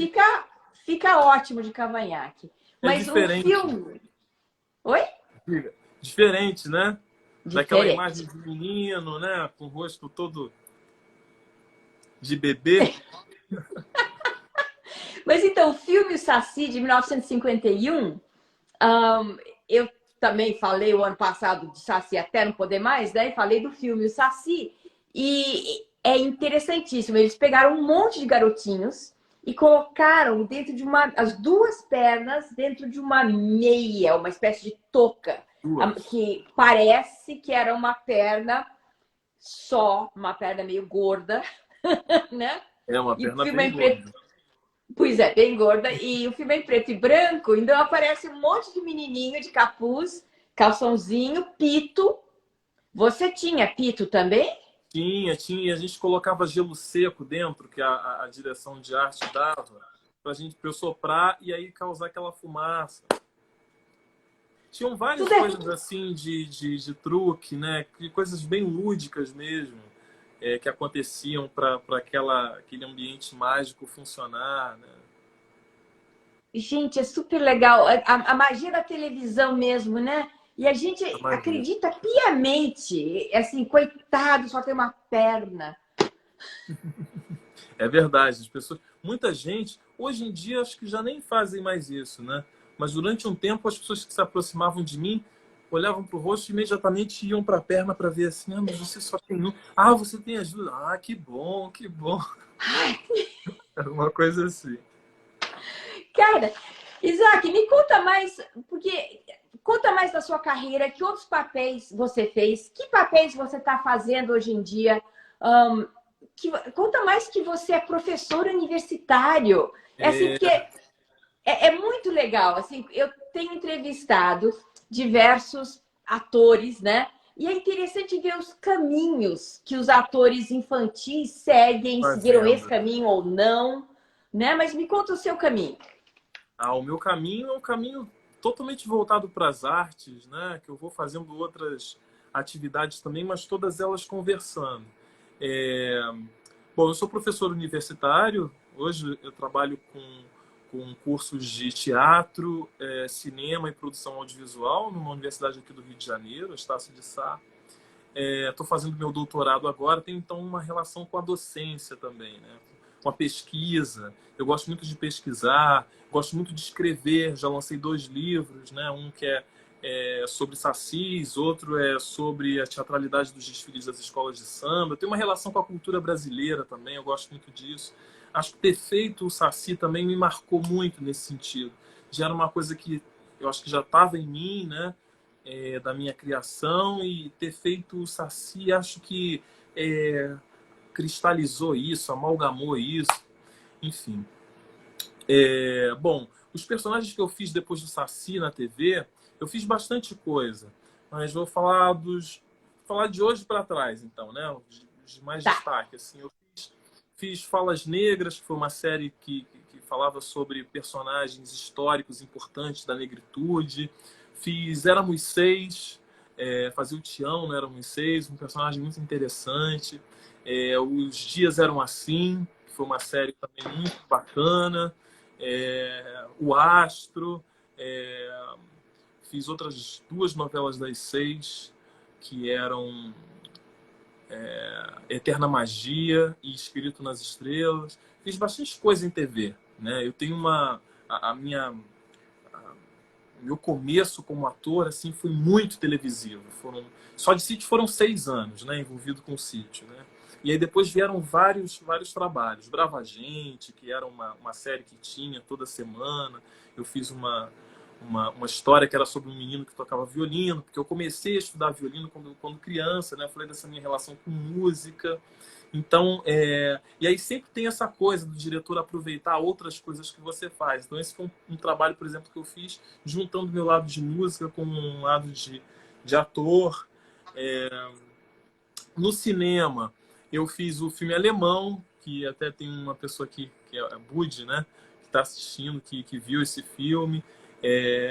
fica ótimo de cavanhaque. Mas diferente. o filme... Oi? Diferente, né? Diferente. Daquela imagem de menino, né? Com o rosto todo de bebê. Mas então, o filme Saci, de 1951, eu também falei o ano passado de Saci até não poder mais, né? Falei do filme O Saci. E é interessantíssimo. Eles pegaram um monte de garotinhos e colocaram dentro de as duas pernas dentro de uma meia, uma espécie de touca, que parece que era uma perna só, uma perna meio gorda, né? Uma perna bem gorda. Pois é, bem gorda. E o filme é em preto e branco, então aparece um monte de menininho de capuz, calçãozinho, pito. Você tinha pito também? Tinha, e a gente colocava gelo seco dentro, que a direção de arte dava, pra gente, pra eu soprar e aí causar aquela fumaça. Tinham várias Tudo é coisas assim de truque, né? Coisas bem lúdicas mesmo, que aconteciam para aquele ambiente mágico funcionar, né? Gente, é super legal. A magia da televisão mesmo, né? E a gente A magia. acredita piamente, assim, coitado, só tem uma perna. É verdade, as pessoas, muita gente, hoje em dia acho que já nem fazem mais isso, né? Mas durante um tempo as pessoas que se aproximavam de mim olhavam para o rosto e imediatamente iam para a perna para ver assim, ah, mas você só tem um. Ah, você tem ajuda. Ah, que bom, que bom. Era uma coisa assim. Cara, Isaac, me conta mais, porque conta mais da sua carreira, que outros papéis você fez, que papéis você está fazendo hoje em dia. Ahn, conta mais que você é professor universitário. É assim, É, porque é muito legal. Assim, eu tenho entrevistado diversos atores, né? E é interessante ver os caminhos que os atores infantis seguem, seguiram esse fazendo. caminho ou não, né? Mas me conta o seu caminho. Ah, o meu caminho é um caminho totalmente voltado para as artes, né? Que eu vou fazendo outras atividades também, mas todas elas conversando. É... Bom, eu sou professor universitário. Hoje eu trabalho com cursos de teatro, cinema e produção audiovisual numa universidade aqui do Rio de Janeiro, Estácio de Sá. Estou fazendo meu doutorado agora, tenho então uma relação com a docência também, né? Com a pesquisa. Eu gosto muito de pesquisar, gosto muito de escrever. Já lancei 2 livros, né? Um que é sobre sacis, outro é sobre a teatralidade dos desfiles das escolas de samba. Eu tenho uma relação com a cultura brasileira também, eu gosto muito disso. Acho que ter feito o Saci também me marcou muito nesse sentido. Já era uma coisa que eu acho que já estava em mim, né? Da minha criação, e ter feito o Saci, acho que cristalizou isso, amalgamou isso, enfim. Bom, os personagens que eu fiz depois do Saci na TV, eu fiz bastante coisa, mas vou falar de hoje para trás, então, né? De mais Tá. destaque, assim, eu fiz Falas Negras, que foi uma série que falava sobre personagens históricos importantes da negritude. Fiz Éramos Seis, fazia o Tião, não Éramos Seis, um personagem muito interessante. Os Dias Eram Assim, que foi uma série também muito bacana. O Astro. Fiz outras 2 novelas das 6, que eram Eterna Magia e Espírito nas Estrelas. Fiz bastante coisa em TV, né? Eu tenho a minha meu começo como ator assim foi muito televisivo. Só de sítio foram 6 anos, né? Envolvido com o sítio, né? E aí depois vieram vários trabalhos. Brava Gente, que era uma série que tinha toda semana. Eu fiz uma história que era sobre um menino que tocava violino, porque eu comecei a estudar violino quando criança, né? Eu falei dessa minha relação com música. Então, e aí sempre tem essa coisa do diretor aproveitar outras coisas que você faz. Então, esse foi um trabalho, por exemplo, que eu fiz juntando meu lado de música com um lado de ator. No cinema, eu fiz o filme alemão, que até tem uma pessoa aqui, que é a Bud, né? Que está assistindo, que viu esse filme.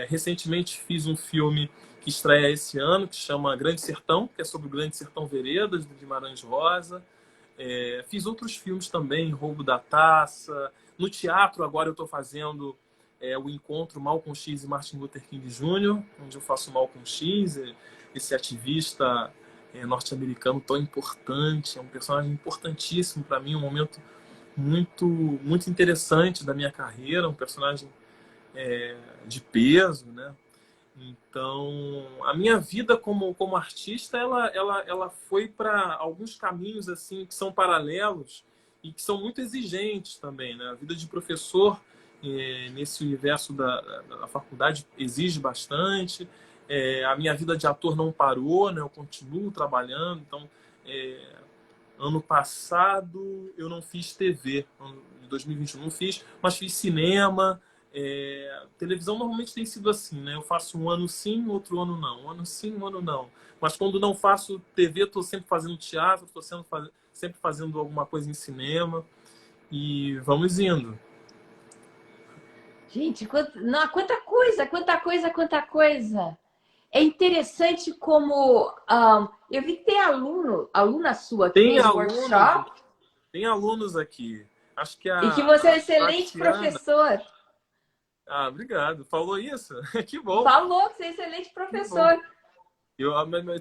Recentemente fiz um filme que estreia esse ano, que chama Grande Sertão, que é sobre o Grande Sertão Veredas, do Guimarães Rosa. Fiz outros filmes também, Roubo da Taça. No teatro, agora eu estou fazendo o encontro Malcolm X e Martin Luther King Jr., onde eu faço Malcolm X, esse ativista norte-americano tão importante. É um personagem importantíssimo para mim, um momento muito, muito interessante da minha carreira, um personagem de peso, né? Então, a minha vida como artista, ela foi para alguns caminhos assim que são paralelos e que são muito exigentes também, né? A vida de professor nesse universo da faculdade exige bastante. A minha vida de ator não parou, né? Eu continuo trabalhando. Então, ano passado eu não fiz TV, ano de 2021 não fiz, mas fiz cinema. televisão normalmente tem sido assim, né? Eu faço um ano sim, outro ano não. Um ano sim, um ano não. Mas quando não faço TV, estou sempre fazendo teatro, estou sempre fazendo alguma coisa em cinema. E vamos indo. Gente, não, quanta coisa, quanta coisa, quanta coisa. É interessante como eu vi que tem aluna sua que Tem fez alunos, workshop tem alunos aqui. Acho que e que você é um a excelente Tatiana. professor. Ah, obrigado. Falou isso? Que bom, Falou que você é um excelente que bom. professor.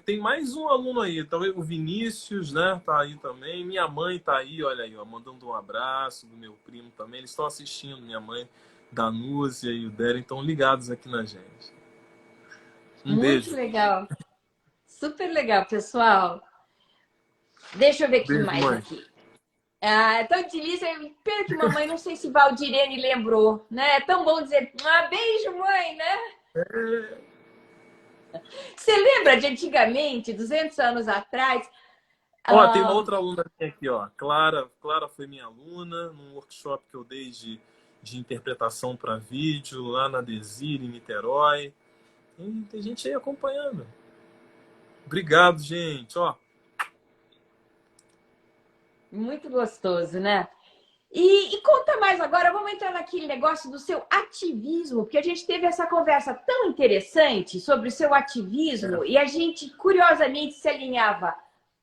Tem mais um aluno aí, talvez o Vinícius, né? Tá aí também. Minha mãe tá aí, olha aí, ó, mandando um abraço do meu primo também. Eles estão assistindo, minha mãe, Danúzia e o Deren estão ligados aqui na gente. Um Muito beijo. legal. Super legal, pessoal. Deixa eu ver aqui Beijo, mais mãe. aqui. Então, Tilícia, pena que mamãe, não sei se Valdirene lembrou, né? É tão bom dizer, beijo, mãe, né? Você lembra de antigamente, 200 anos atrás? Ó, tem uma outra aluna minha aqui, ó. Clara, Clara foi minha aluna num workshop que eu dei de interpretação para vídeo lá na Desir, em Niterói. Tem gente aí acompanhando. Obrigado, gente. Ó, Muito gostoso, né? E conta mais agora, vamos entrar naquele negócio do seu ativismo, porque a gente teve essa conversa tão interessante sobre o seu ativismo e a gente, curiosamente, se alinhava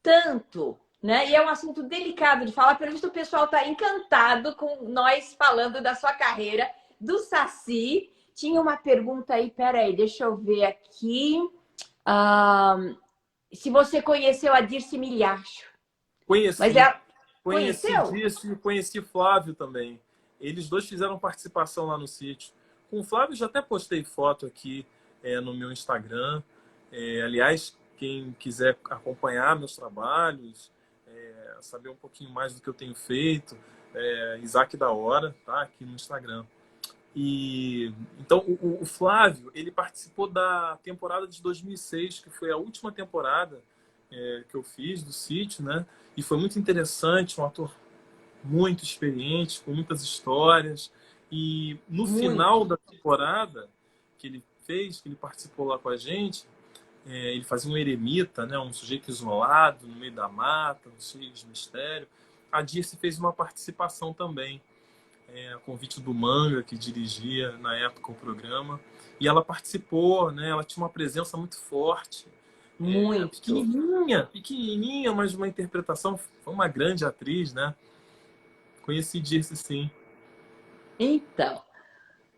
tanto, né? E é um assunto delicado de falar, pelo visto o pessoal está encantado com nós falando da sua carreira, do Saci. Tinha uma pergunta aí, peraí, deixa eu ver aqui. Se você conheceu a Dirce Milhacho. Mas conheci. ela Conheci conheceu? Dirce e conheci Flávio também. Eles dois fizeram participação lá no sítio. Com o Flávio já até postei foto aqui no meu Instagram. Aliás, quem quiser acompanhar meus trabalhos, saber um pouquinho mais do que eu tenho feito, Isaac da Hora, tá? Aqui no Instagram. E então o Flávio, ele participou da temporada de 2006, que foi a última temporada que eu fiz do sítio, né? E foi muito interessante, um ator muito experiente, com muitas histórias. E no final Muito. da temporada que ele fez, que ele participou lá com a gente, ele fazia um eremita, né? Um sujeito isolado no meio da mata, cheio de mistério. A Dirce fez uma participação também, a convite do Manga, que dirigia na época o programa. E ela participou, né? Ela tinha uma presença muito forte. Muito. Pequenininha, mas uma interpretação. Foi uma grande atriz, né? Conheci Dirce, sim. Então,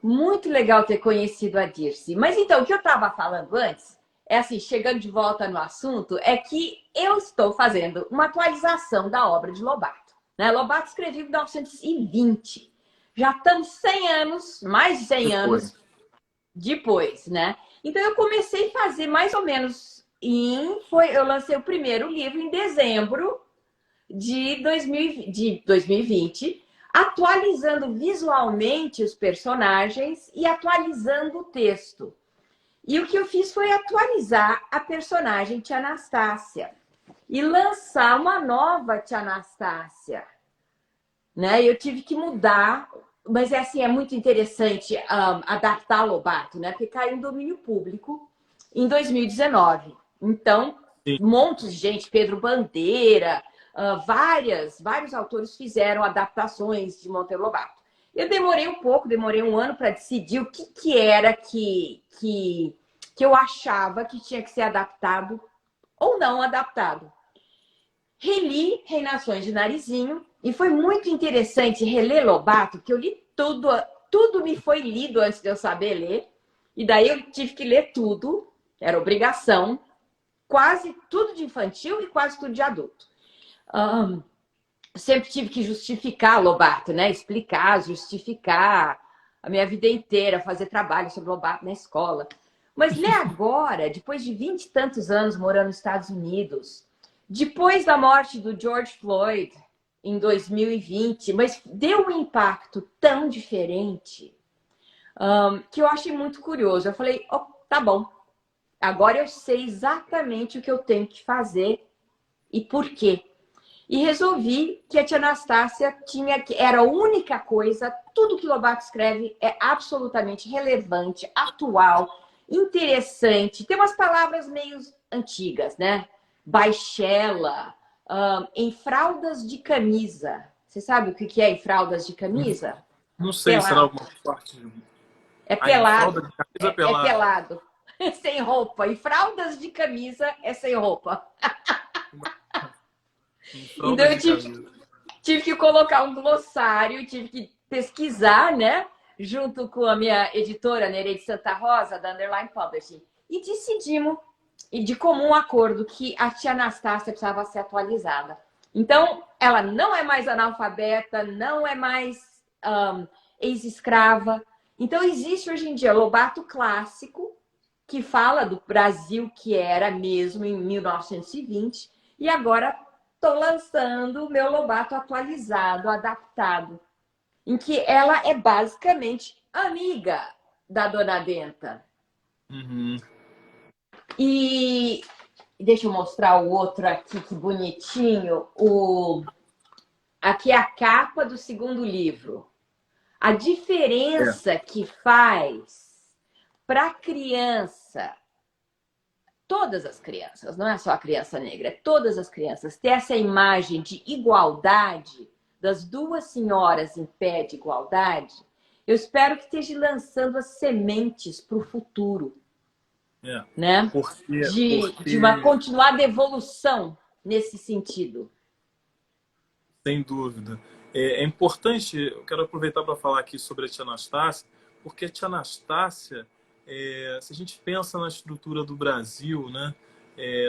muito legal ter conhecido a Dirce. Mas então, o que eu estava falando antes, é assim, chegando de volta no assunto, é que eu estou fazendo uma atualização da obra de Lobato. Né? Lobato escreveu em 1920. Já estamos 100 anos, mais de 100 Depois. anos depois, né? Então eu comecei a fazer mais ou menos eu lancei o primeiro livro em dezembro de 2020, atualizando visualmente os personagens e atualizando o texto. E o que eu fiz foi atualizar a personagem Tia Anastácia e lançar uma nova Tia Anastácia, né? Eu tive que mudar, mas é muito interessante adaptar Lobato, né? Porque caiu em domínio público em 2019. Então, Sim. um monte de gente, Pedro Bandeira, vários autores fizeram adaptações de Monteiro Lobato. Eu demorei um pouco, demorei um ano para decidir o que era que eu achava que tinha que ser adaptado ou não adaptado. Reli Reinações de Narizinho e foi muito interessante reler Lobato, porque eu li tudo me foi lido antes de eu saber ler, e daí eu tive que ler tudo, era obrigação, quase tudo de infantil e quase tudo de adulto. Sempre tive que justificar Lobato, né? Explicar, justificar a minha vida inteira, fazer trabalho sobre Lobato na escola. Mas ler agora, depois de 20 e tantos anos morando nos Estados Unidos, depois da morte do George Floyd em 2020, mas deu um impacto tão diferente que eu achei muito curioso. Eu falei, tá bom, agora eu sei exatamente o que eu tenho que fazer e por quê. E resolvi que a tia Anastácia era a única coisa, tudo que Lobato escreve é absolutamente relevante, atual, interessante. Tem umas palavras meio antigas, né? Baixela, em fraldas de camisa. Você sabe o que é em fraldas de camisa? Não sei, será Pelado. alguma parte. É Ah, em fralda pelado. de camisa É pelada. pelado. Sem roupa. E fraldas de camisa é sem roupa. Em Então fralda eu de camisa. tive que colocar um glossário, tive que pesquisar, né? Junto com a minha editora, Nereide Santa Rosa, da Underline Publishing. E decidimos, e de comum acordo, que a tia Anastácia precisava ser atualizada. Então, ela não é mais analfabeta, não é mais ex-escrava. Então, existe hoje em dia Lobato clássico, que fala do Brasil que era mesmo em 1920, e agora estou lançando o meu Lobato atualizado, adaptado, em que ela é basicamente amiga da Dona Benta. Uhum. E deixa eu mostrar o outro aqui, que bonitinho. Aqui é a capa do segundo livro. A É. diferença que faz para a criança, todas as crianças, não é só a criança negra, é todas as crianças, ter essa imagem de igualdade das duas senhoras em pé de igualdade, eu espero que esteja lançando as sementes para o futuro, É. né? De uma Porque, continuada evolução nesse sentido. sem dúvida, é importante, eu quero aproveitar para falar aqui sobre a tia Anastácia, porque a tia Anastácia, se a gente pensa na estrutura do Brasil, né,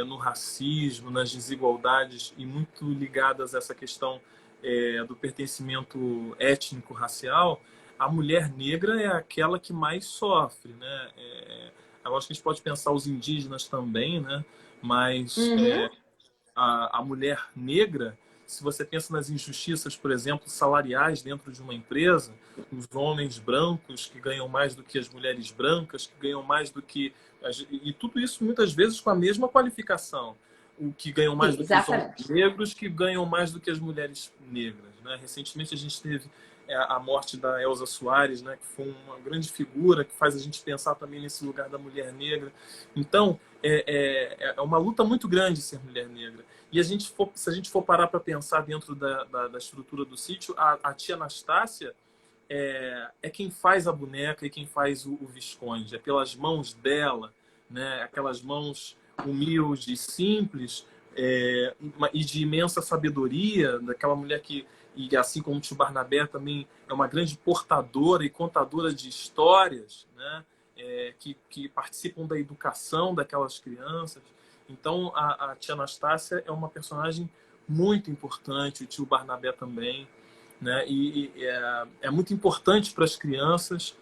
no racismo, nas desigualdades e muito ligadas a essa questão do pertencimento étnico-racial, a mulher negra é aquela que mais sofre, né? Eu acho que a gente pode pensar os indígenas também, né? Mas Uhum. a mulher negra, se você pensa nas injustiças, por exemplo, salariais dentro de uma empresa, os homens brancos que ganham mais do que as mulheres brancas, que ganham mais do que... E tudo isso muitas vezes com a mesma qualificação. O que ganham mais Sim, do que os homens exatamente. negros, que ganham mais do que as mulheres negras. Né? Recentemente a gente teve a morte da Elza Soares, né? Que foi uma grande figura, que faz a gente pensar também nesse lugar da mulher negra. Então, é uma luta muito grande ser mulher negra. E se a gente for parar para pensar dentro da estrutura do sítio, a tia Anastácia é quem faz a boneca e quem faz o Visconde. É pelas mãos dela, né? Aquelas mãos humildes, simples, e de imensa sabedoria, daquela mulher que, e assim como o tio Barnabé, também é uma grande portadora e contadora de histórias, né? Que participam da educação daquelas crianças. Então, a tia Anastácia é uma personagem muito importante, o tio Barnabé também, né? É muito importante para as crianças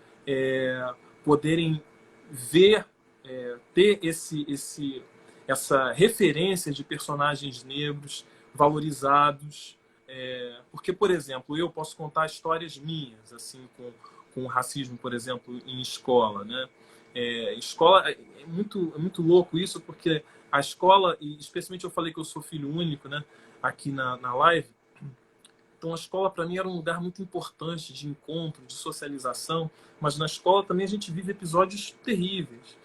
poderem ver, ter essa referência de personagens negros valorizados. Porque, por exemplo, eu posso contar histórias minhas, assim, com o racismo, por exemplo, em escola, né? Escola é muito louco isso, porque a escola, e especialmente eu falei que eu sou filho único, né? Aqui na live. Então a escola para mim era um lugar muito importante de encontro, de socialização, mas na escola também a gente vive episódios terríveis.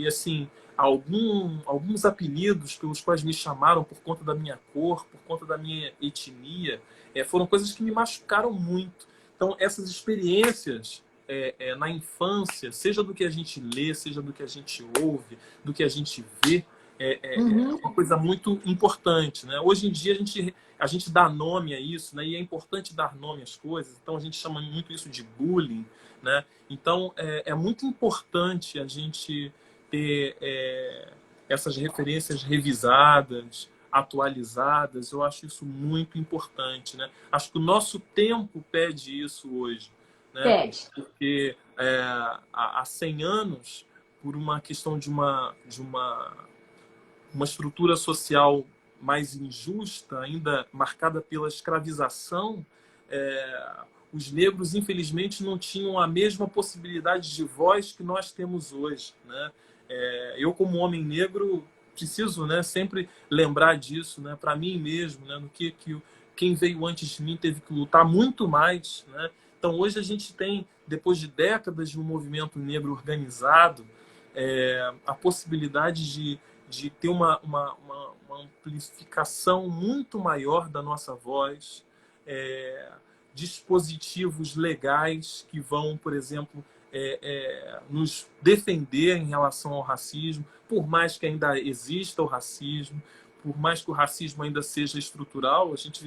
Assim, alguns apelidos pelos quais me chamaram por conta da minha cor, por conta da minha etnia, foram coisas que me machucaram muito. Então essas experiências na infância, seja do que a gente lê, seja do que a gente ouve, do que a gente vê, é Uhum. uma coisa muito importante, né? Hoje em dia a gente dá nome a isso, né? E é importante dar nome às coisas. Então a gente chama muito isso de bullying, né? Então é muito importante a gente ter essas referências revisadas, atualizadas. Eu acho isso muito importante, né? Acho que o nosso tempo pede isso hoje, né? Pede. Porque há 100 anos, por uma questão de uma estrutura social mais injusta, ainda marcada pela escravização, os negros, infelizmente, não tinham a mesma possibilidade de voz que nós temos hoje, né? Eu, como homem negro, preciso, né, sempre lembrar disso, né, para mim mesmo, né, no que quem veio antes de mim teve que lutar muito mais, né? Então hoje a gente tem, depois de décadas de um movimento negro organizado, a possibilidade de ter uma amplificação muito maior da nossa voz, dispositivos legais que vão, por exemplo, nos defender em relação ao racismo, por mais que ainda exista o racismo, por mais que o racismo ainda seja estrutural. A gente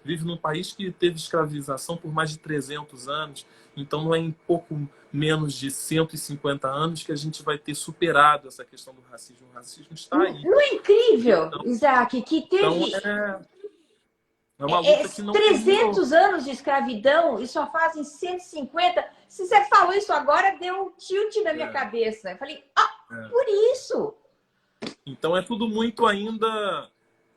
vive num país que teve escravização por mais de 300 anos, então não é em pouco menos de 150 anos que a gente vai ter superado essa questão do racismo. O racismo está aí. Não é incrível, Então, Isaac, que teve é uma luta que não terminou. 300 anos de escravidão e só fazem 150? Se você falou isso agora, deu um tilt na minha cabeça. Eu falei, por isso. Então é tudo muito ainda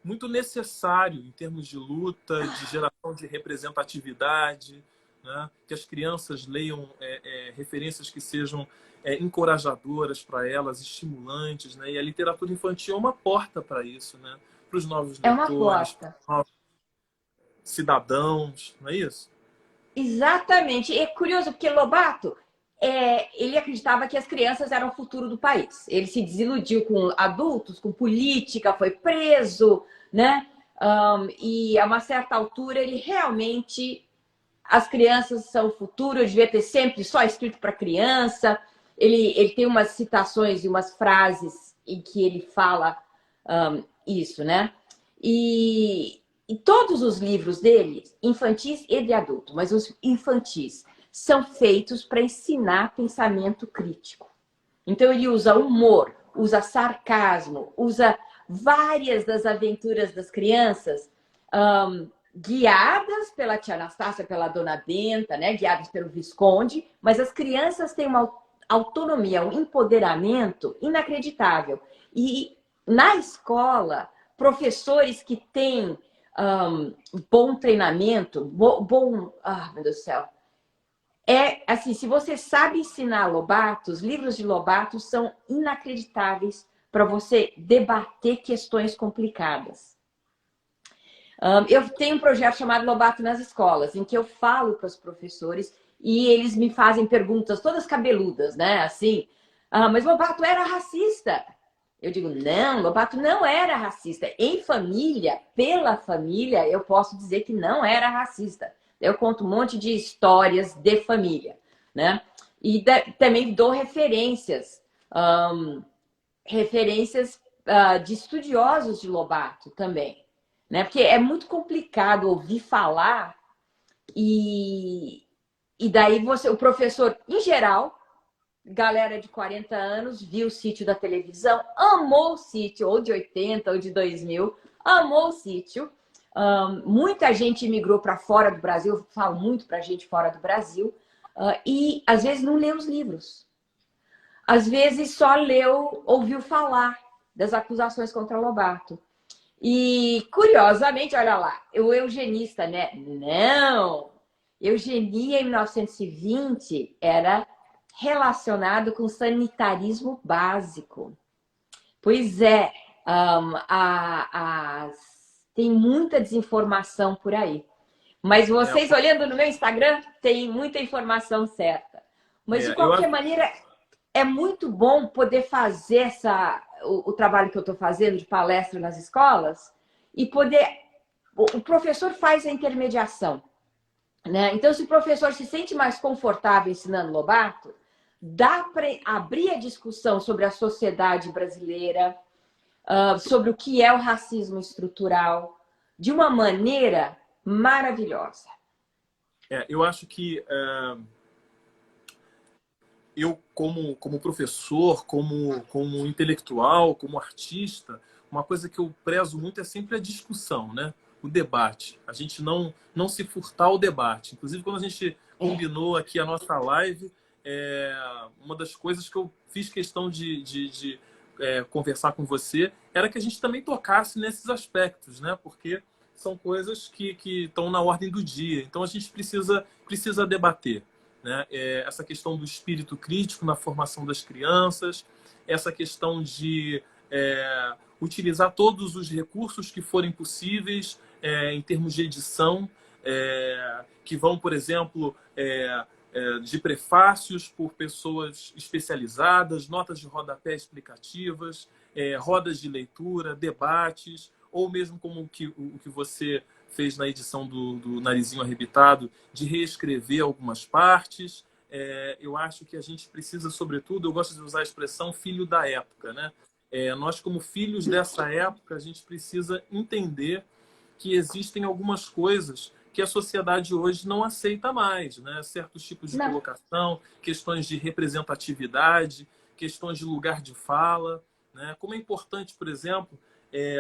muito necessário em termos de luta, de geração de representatividade, né? Que as crianças leiam referências que sejam encorajadoras para elas, estimulantes, né? E a literatura infantil é uma porta para isso, né? Para os novos leitores, para os novos cidadãos, não é isso? Exatamente. É curioso porque Lobato, ele acreditava que as crianças eram o futuro do país. Ele se desiludiu com adultos, com política, foi preso, né? E a uma certa altura ele realmente... As crianças são o futuro, eu devia ter sempre só escrito para criança. Ele tem umas citações e umas frases em que ele fala isso, né? E todos os livros dele, infantis e de adulto, mas os infantis, são feitos para ensinar pensamento crítico. Então ele usa humor, usa sarcasmo, usa várias das aventuras das crianças, guiadas pela tia Anastácia, pela dona Benta, né? Guiadas pelo Visconde, mas as crianças têm uma autonomia, um empoderamento inacreditável. E na escola, professores que têm bom treinamento, meu Deus do céu. Assim, se você sabe ensinar Lobato, os livros de Lobato são inacreditáveis para você debater questões complicadas. Eu tenho um projeto chamado Lobato nas Escolas, em que eu falo para os professores e eles me fazem perguntas todas cabeludas, né? Assim, mas Lobato era racista. Eu digo, não, Lobato não era racista. Em família, pela família, eu posso dizer que não era racista. Eu conto um monte de histórias de família, né? E também dou referências, de estudiosos de Lobato também, né? Porque é muito complicado ouvir falar e daí o professor, em geral, galera de 40 anos, viu o sítio da televisão, amou o sítio, ou de 80 ou de 2000, amou o sítio. Muita gente migrou para fora do Brasil, eu falo muito para gente fora do Brasil, e às vezes não leu os livros. Às vezes só ouviu falar das acusações contra Lobato. E, curiosamente, olha lá, o eugenista, né? Não! Eugenia, em 1920, era relacionado com sanitarismo básico. Pois é, tem muita desinformação por aí. Mas vocês olhando no meu Instagram, tem muita informação certa. Mas, de qualquer maneira, é muito bom poder fazer o trabalho que eu estou fazendo de palestra nas escolas e poder... O professor faz a intermediação, né? Então, se o professor se sente mais confortável ensinando Lobato, dá para abrir a discussão sobre a sociedade brasileira, sobre o que é o racismo estrutural, de uma maneira maravilhosa. Eu acho que eu, como professor, como intelectual, como artista, uma coisa que eu prezo muito é sempre a discussão, né? O debate. A gente não se furtar ao debate. Inclusive, quando a gente combinou aqui a nossa live, uma das coisas que eu fiz questão de conversar com você era que a gente também tocasse nesses aspectos, né? Porque são coisas que estão na ordem do dia. Então, a gente precisa debater, né? Essa questão do espírito crítico na formação das crianças, essa questão de utilizar todos os recursos que forem possíveis em termos de edição, que vão, por exemplo, de prefácios por pessoas especializadas, notas de rodapé explicativas, rodas de leitura, debates, ou mesmo como o que você fez na edição do Narizinho Arrebitado, de reescrever algumas partes. Eu acho que a gente precisa, sobretudo, eu gosto de usar a expressão filho da época, né? Nós, como filhos dessa época, a gente precisa entender que existem algumas coisas que a sociedade hoje não aceita mais, né? Certos tipos de colocação, questões de representatividade, questões de lugar de fala, né? Como é importante, por exemplo,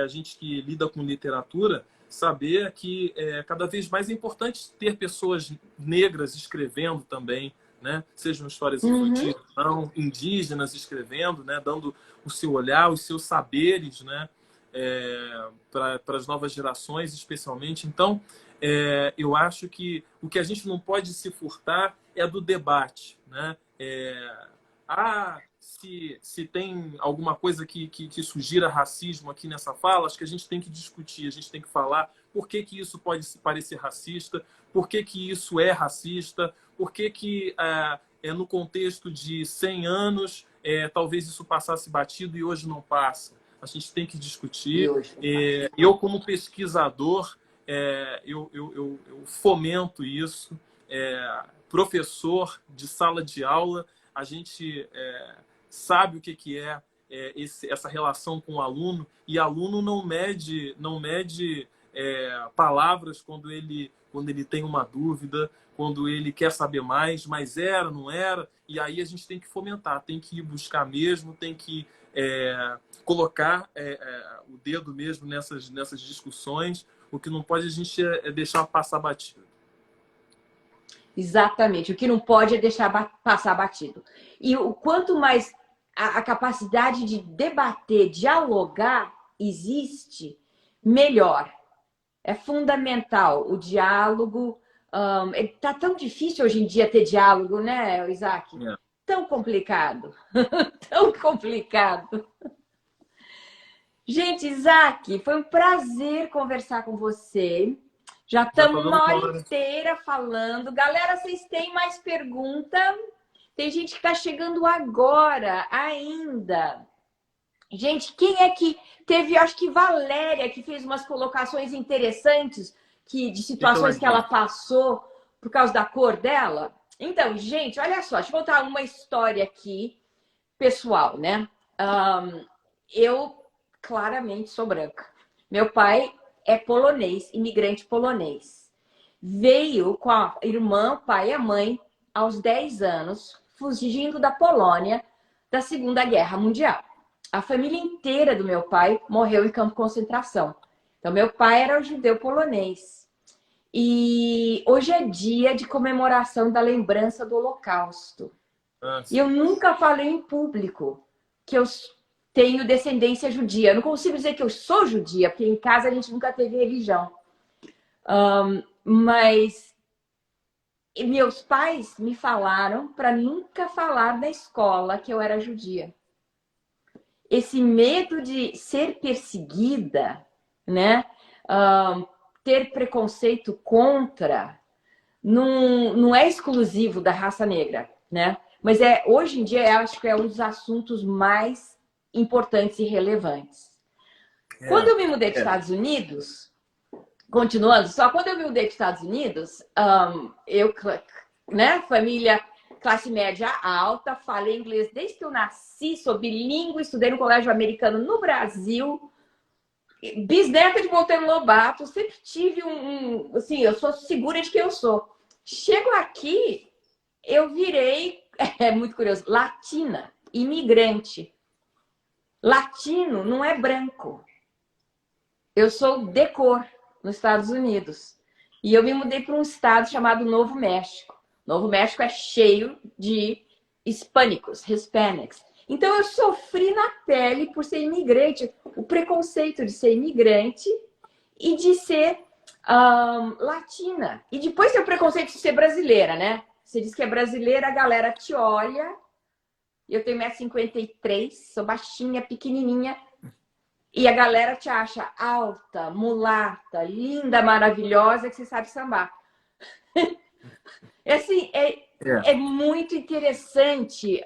a gente que lida com literatura, saber que cada vez mais é importante ter pessoas negras escrevendo também, né? Sejam histórias infantis, não, indígenas escrevendo, né? Dando o seu olhar, os seus saberes, né? Para as novas gerações, especialmente. Então, eu acho que o que a gente não pode se furtar é do debate, né? Se tem alguma coisa que sugira racismo aqui nessa fala, acho que a gente tem que discutir, a gente tem que falar por que isso pode parecer racista, por que isso é racista, por que no contexto de 100 anos talvez isso passasse batido e hoje não passa. A gente tem que discutir. Eu, como pesquisador, eu fomento isso. Professor de sala de aula, a gente sabe o que é essa relação com o aluno, e aluno não mede palavras quando ele tem uma dúvida, quando ele quer saber mais, mas era, não era, e aí a gente tem que fomentar, tem que ir buscar mesmo, tem que colocar o dedo mesmo nessas discussões. O que não pode a gente deixar passar batido. Exatamente. O que não pode é deixar passar batido. E o quanto mais a capacidade de debater, dialogar existe, melhor. É fundamental o diálogo. Tá tão difícil hoje em dia ter diálogo, né, Isaac? Tão complicado. Tão complicado. Gente, Isaac, foi um prazer conversar com você. Já estamos uma hora inteira falando. Galera, vocês têm mais pergunta? Tem gente que está chegando agora ainda. Gente, quem é que teve? Acho que Valéria, que fez umas colocações interessantes de situações que ela passou por causa da cor dela. Então, gente, olha só, deixa eu contar uma história aqui, pessoal, né? Eu claramente sou branca. Meu pai é polonês, imigrante polonês. Veio com a irmã, o pai e a mãe, aos 10 anos, fugindo da Polônia da Segunda Guerra Mundial. A família inteira do meu pai morreu em campo de concentração. Então, meu pai era um judeu polonês. E hoje é dia de comemoração da lembrança do Holocausto. E eu nunca falei em público que eu tenho descendência judia. Eu não consigo dizer que eu sou judia, porque em casa a gente nunca teve religião. Mas meus pais me falaram para nunca falar na escola que eu era judia. Esse medo de ser perseguida, né? Ter preconceito contra, não é exclusivo da raça negra, né? Mas hoje em dia eu acho que é um dos assuntos mais importantes e relevantes. Quando eu me mudei para os Estados Unidos, continuando, só quando eu me mudei para os Estados Unidos, eu, né, família classe média alta, falei inglês desde que eu nasci, sou bilíngue, estudei no colégio americano no Brasil, bisneta de Monteiro Lobato, sempre tive assim, eu sou segura de quem eu sou. Chego aqui, eu virei, muito curioso, latina, imigrante. Latino não é branco. Eu sou de cor nos Estados Unidos. E eu me mudei para um estado chamado Novo México. Novo México é cheio de hispânicos, hispanics. Então eu sofri na pele por ser imigrante, o preconceito de ser imigrante e de ser latina. E depois tem o preconceito de ser brasileira, né? Você diz que é brasileira, a galera te olha. Eu tenho 1,53 m, sou baixinha, pequenininha. E a galera te acha alta, mulata, linda, maravilhosa, que você sabe sambar. Assim, é muito interessante.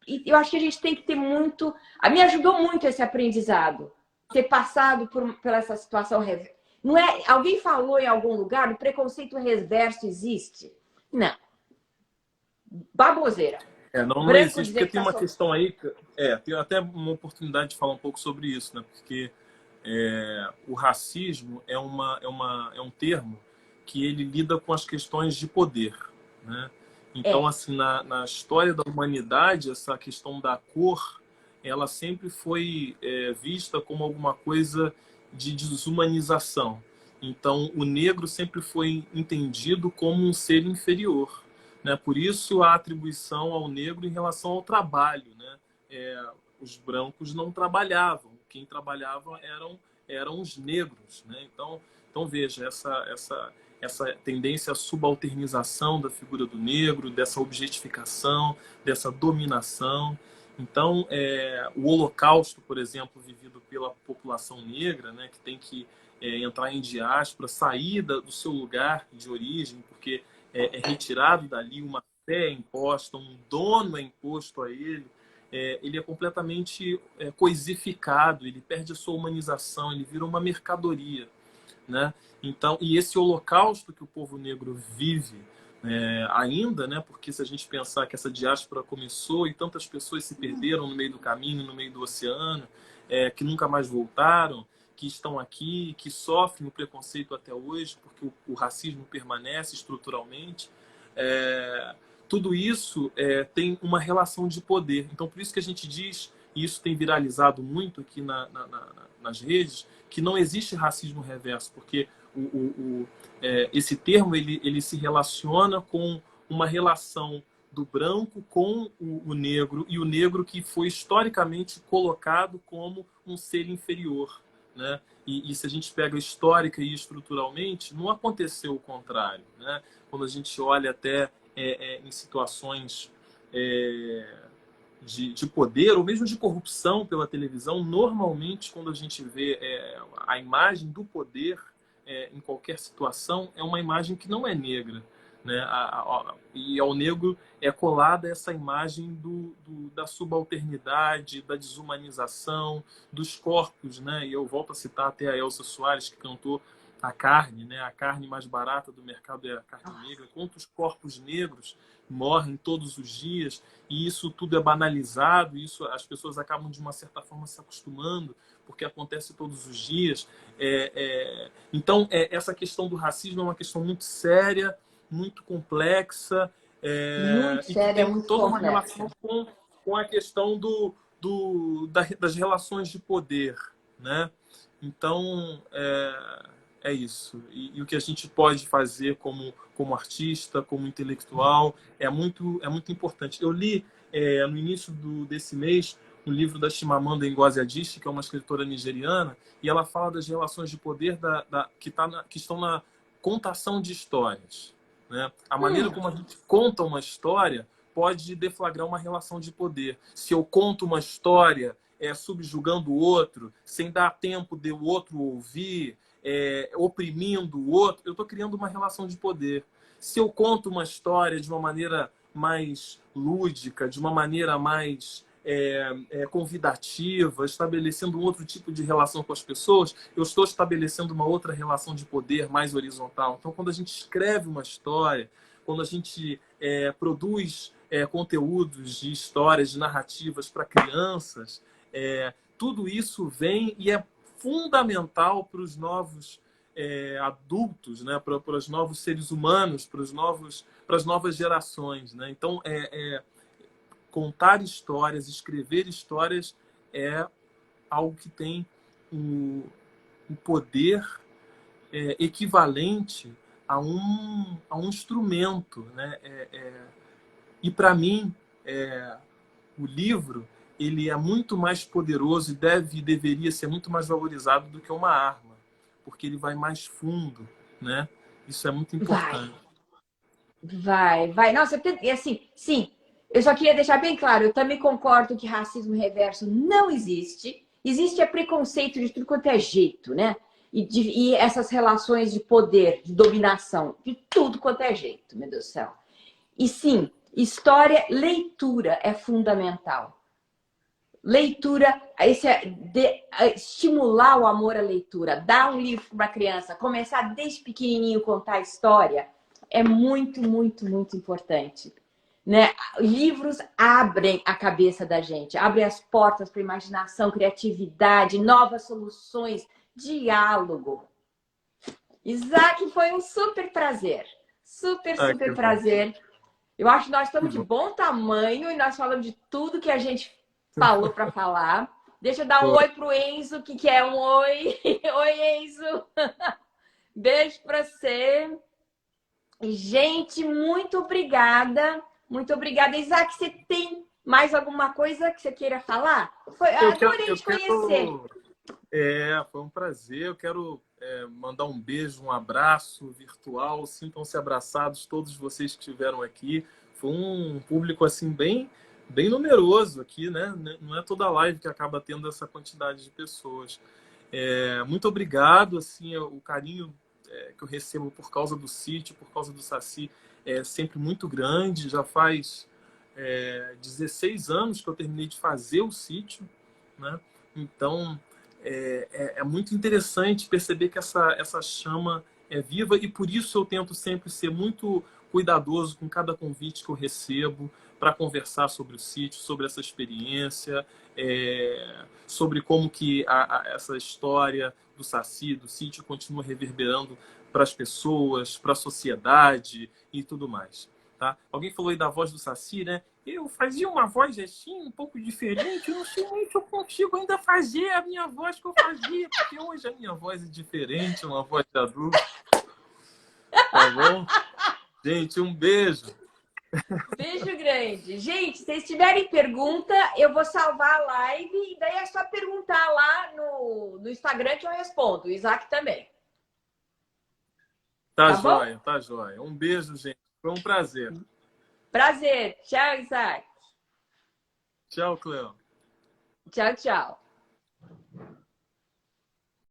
E eu acho que a gente tem que ter muito... Me ajudou muito esse aprendizado. Ter passado por essa situação. Não é... Alguém falou em algum lugar, o preconceito reverso existe? Não. Baboseira. Não Branco existe, dizer porque que tem tá uma só... questão aí, tem até uma oportunidade de falar um pouco sobre isso, né? Porque o racismo é um termo que ele lida com as questões de poder, né? Então, É, assim, na história da humanidade, essa questão da cor, ela sempre foi vista como alguma coisa de desumanização. Então, o negro sempre foi entendido como um ser inferior, né? Por isso, a atribuição ao negro em relação ao trabalho, né? Os brancos não trabalhavam, quem trabalhava eram os negros, né? Então veja, essa tendência à subalternização da figura do negro, dessa objetificação, dessa dominação. Então, o Holocausto, por exemplo, vivido pela população negra, né, que tem que entrar em diáspora, sair do seu lugar de origem, porque é retirado dali, uma fé é imposta, um dono é imposto a ele, ele é completamente coisificado, ele perde a sua humanização, ele vira uma mercadoria, né? Então, e esse holocausto que o povo negro vive ainda, né? Porque se a gente pensar que essa diáspora começou e tantas pessoas se perderam no meio do caminho, no meio do oceano, que nunca mais voltaram, que estão aqui, que sofrem o preconceito até hoje, porque o racismo permanece estruturalmente. Tudo isso tem uma relação de poder. Então, por isso que a gente diz, e isso tem viralizado muito aqui nas redes, que não existe racismo reverso, porque esse termo ele se relaciona com uma relação do branco com o negro, e o negro que foi historicamente colocado como um ser inferior, né? E se a gente pega histórica e estruturalmente, não aconteceu o contrário, né? Quando a gente olha até em situações de poder ou mesmo de corrupção pela televisão, normalmente quando a gente vê a imagem do poder em qualquer situação, é uma imagem que não é negra, né? E ao negro é colada essa imagem da subalternidade, da desumanização, dos corpos, né? E eu volto a citar até a Elsa Soares, que cantou a carne, né? A carne mais barata do mercado é a carne negra. Quantos corpos negros morrem todos os dias, e isso tudo é banalizado, isso as pessoas acabam de uma certa forma se acostumando, porque acontece todos os dias. Então, essa questão do racismo é uma questão muito séria, muito complexa, muito e que séria, tem muito toda uma complexa. relação com a questão das relações de poder, né? Então, é isso. E o que a gente pode fazer como artista, como intelectual, é muito importante. Eu li no início desse mês um livro da Chimamanda Ngozi Adichie, que é uma escritora nigeriana, e ela fala das relações de poder que estão na contação de histórias, né? A maneira como a gente conta uma história pode deflagrar uma relação de poder. Se eu conto uma história subjugando o outro, sem dar tempo de o outro ouvir, oprimindo o outro, eu estou criando uma relação de poder. Se eu conto uma história de uma maneira mais lúdica, de uma maneira mais convidativa, estabelecendo um outro tipo de relação com as pessoas, eu estou estabelecendo uma outra relação de poder mais horizontal. Então, quando a gente escreve uma história, quando a gente produz conteúdos de histórias, de narrativas para crianças, tudo isso vem e é fundamental para os novos adultos, né? Para os novos seres humanos, para as novas gerações, né? Então, contar histórias, escrever histórias é algo que tem um poder equivalente a um instrumento, né? E para mim, o livro ele é muito mais poderoso e deveria ser muito mais valorizado do que uma arma, porque ele vai mais fundo, né? Isso é muito importante. Vai. Nossa, e assim, sim, eu só queria deixar bem claro, eu também concordo que racismo reverso não existe. Existe preconceito de tudo quanto é jeito, né? E essas relações de poder, de dominação, de tudo quanto é jeito, meu Deus do céu. E sim, história, leitura é fundamental. Leitura, estimular o amor à leitura, dar um livro para uma criança, começar desde pequenininho a contar a história, é muito, muito, muito importante. Né? Livros abrem a cabeça da gente, abrem as portas para imaginação, criatividade, novas soluções, diálogo. Isaac, foi um super prazer. Super, super prazer. Eu acho que nós estamos de bom tamanho e nós falamos de tudo que a gente falou para falar. Deixa eu dar um oi pro Enzo, que é um oi. Oi, Enzo. Beijo para você. Gente, muito obrigada. Muito obrigada. Isaac, você tem mais alguma coisa que você queira falar? Adorei te conhecer. Foi um prazer. Eu quero mandar um beijo, um abraço virtual. Sintam-se abraçados todos vocês que estiveram aqui. Foi um público assim bem numeroso aqui, né? Não é toda live que acaba tendo essa quantidade de pessoas. Muito obrigado, assim, o carinho que eu recebo por causa do sítio, por causa do Saci, é sempre muito grande. Já faz 16 anos que eu terminei de fazer o sítio, né? Então, é muito interessante perceber que essa chama é viva e por isso eu tento sempre ser muito cuidadoso com cada convite que eu recebo para conversar sobre o sítio, sobre essa experiência, sobre como que essa história do Saci, do sítio, continua reverberando para as pessoas, para a sociedade e tudo mais. Tá? Alguém falou aí da voz do Saci, né? Eu fazia uma voz assim, um pouco diferente. Eu não sei nem se eu consigo ainda fazer a minha voz que eu fazia, porque hoje a minha voz é diferente, uma voz de adulto. Tá bom? Gente, um beijo. Beijo grande. Gente, se vocês tiverem pergunta, eu vou salvar a live e daí é só perguntar lá no Instagram que eu respondo. O Isaac também. Tá joia, bom? Tá joia. Um beijo, gente. Foi um prazer. Prazer. Tchau, Isaac. Tchau, Cleo. Tchau, tchau.